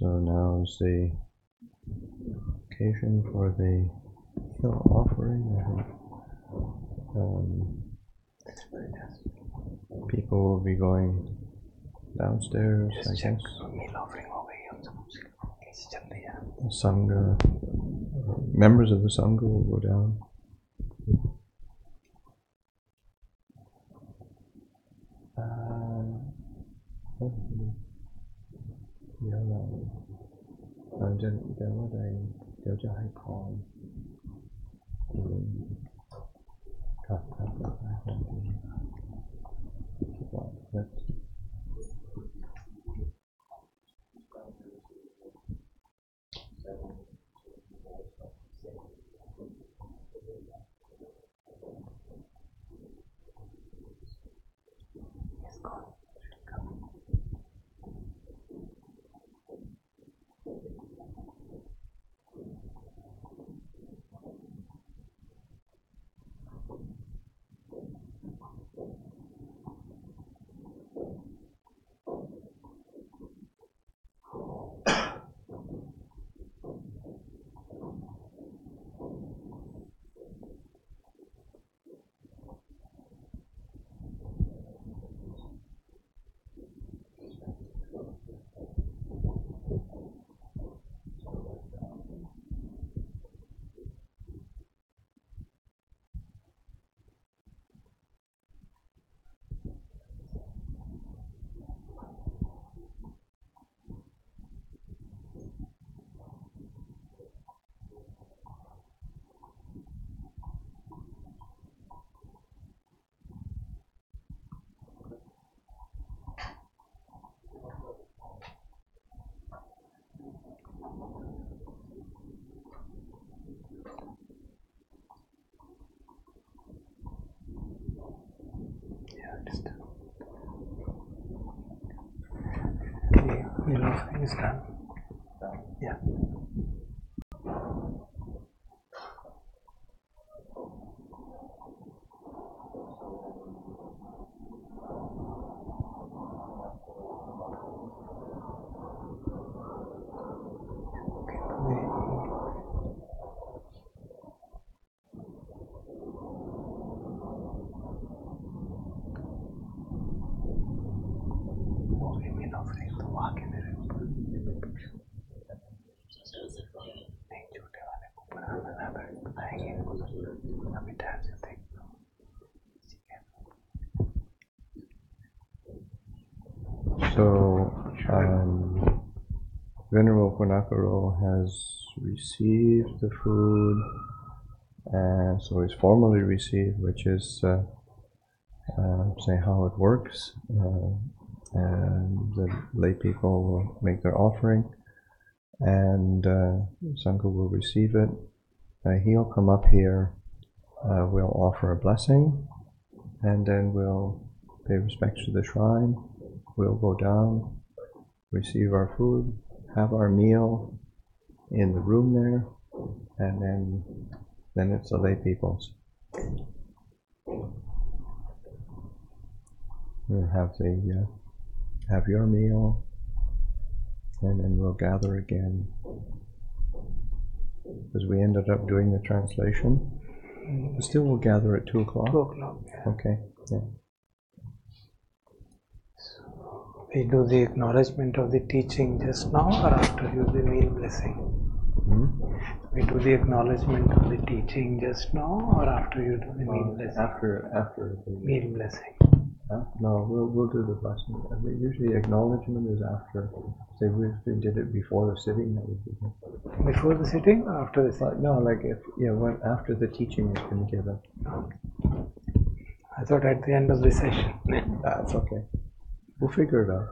So now is the occasion for the meal offering. People will be going downstairs, I guess. The Sangha, members of the Sangha will go down. Meal offering is done. Yeah. So, Venerable Punakaro has received the food, and so he's formally received, which is say how it works, and the lay people will make their offering, and Sangha will receive it. He'll come up here, we'll offer a blessing, and then we'll pay respects to the shrine. We'll go down, receive our food, have our meal in the room there, and then it's the lay people's. We'll have your meal, and then we'll gather again. Because we ended up doing the translation. Still we'll gather at 2 o'clock? 2 o'clock, yeah. Okay, yeah. We do the acknowledgement of the teaching just now or after you do the meal blessing? We do the acknowledgement of the teaching just now or after you do the meal blessing? After the meal blessing. No, we'll do the blessing. Usually acknowledgement is after. Say if we did it before the sitting, that would be good. Before the sitting or after the sitting? No, like when after the teaching has been given. I thought at the end of the session. That's okay. We'll figure it out.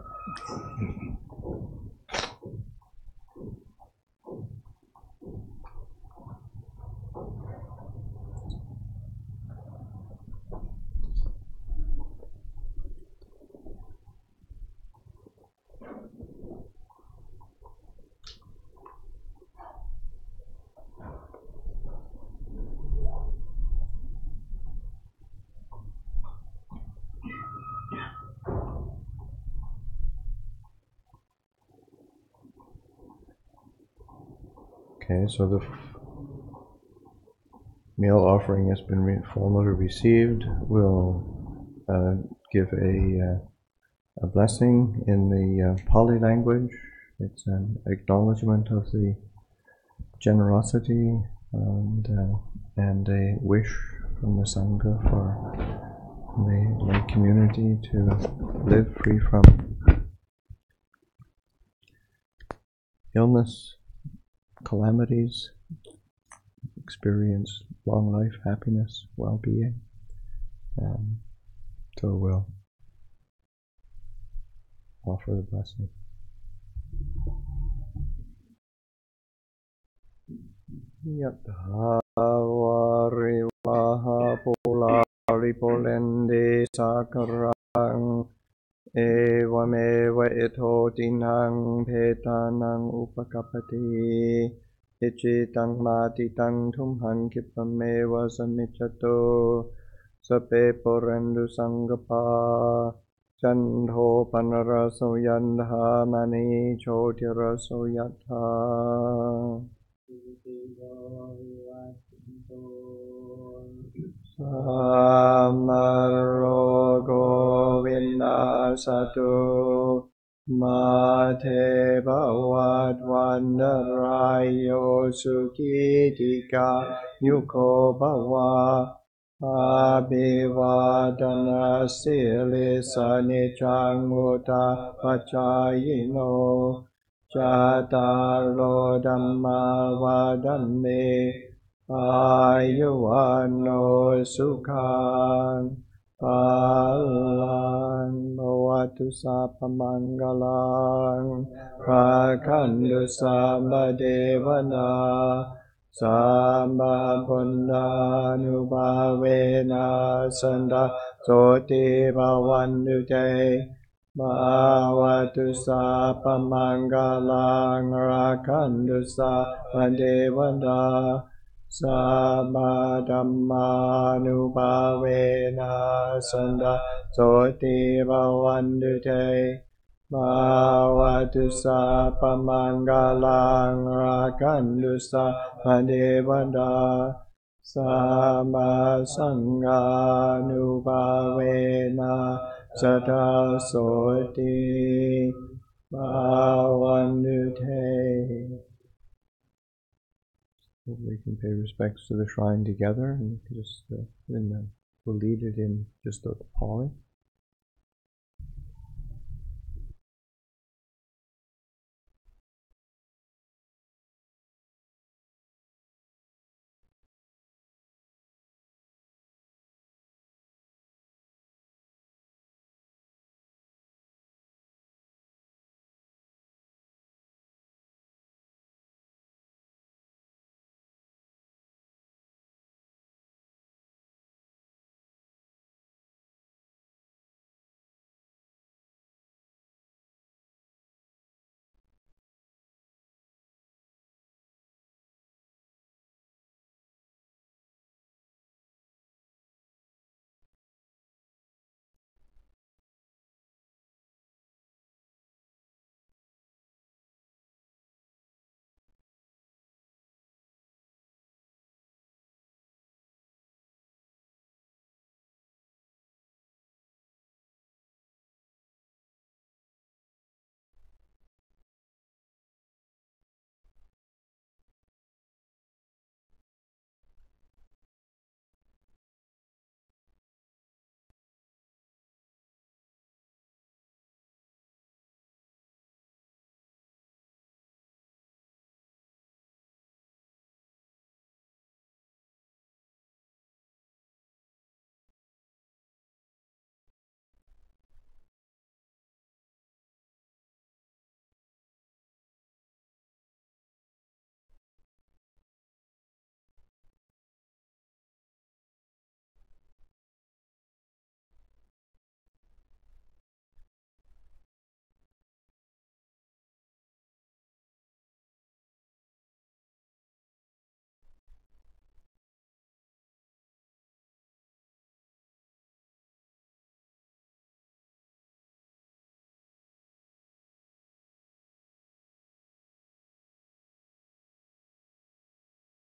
Okay, so the meal offering has been formally received. We'll give a blessing in the Pali language. It's an acknowledgement of the generosity and a wish from the Sangha for the lay community to live free from illness, calamities, experience long life, happiness, well-being. So we'll offer the blessing. Yatha varivaha polari polende sakarang evameva etotinang petanang upakapati ichitang matitang tumhang kipameva samichato sape porendu sangapa chandho panaraso yandha mani chotiraso yatha Samarogo vinasatu mate bhavad vandarayo sukhitika yuko bhava abhivadana silisa nichang uta pachayino Chataro Dhamma Vadame Ayuvano Sukhan Palan Bhavatu Sapamangalang Rakhandu Sambadevana Sambabundanubhavena Sanda Soti Bhavandute Bhavatu Sapamangalang Rakhandu Sapadevana Sabadhammanubhavena Sanda Soti Bhavandute Bhavatu Sapamangalang Rakhandu Sapadevana Samasanghanubhavena Sada Soti Bhavandute. We can pay respects to the shrine together and just we'll lead it in just the Pali.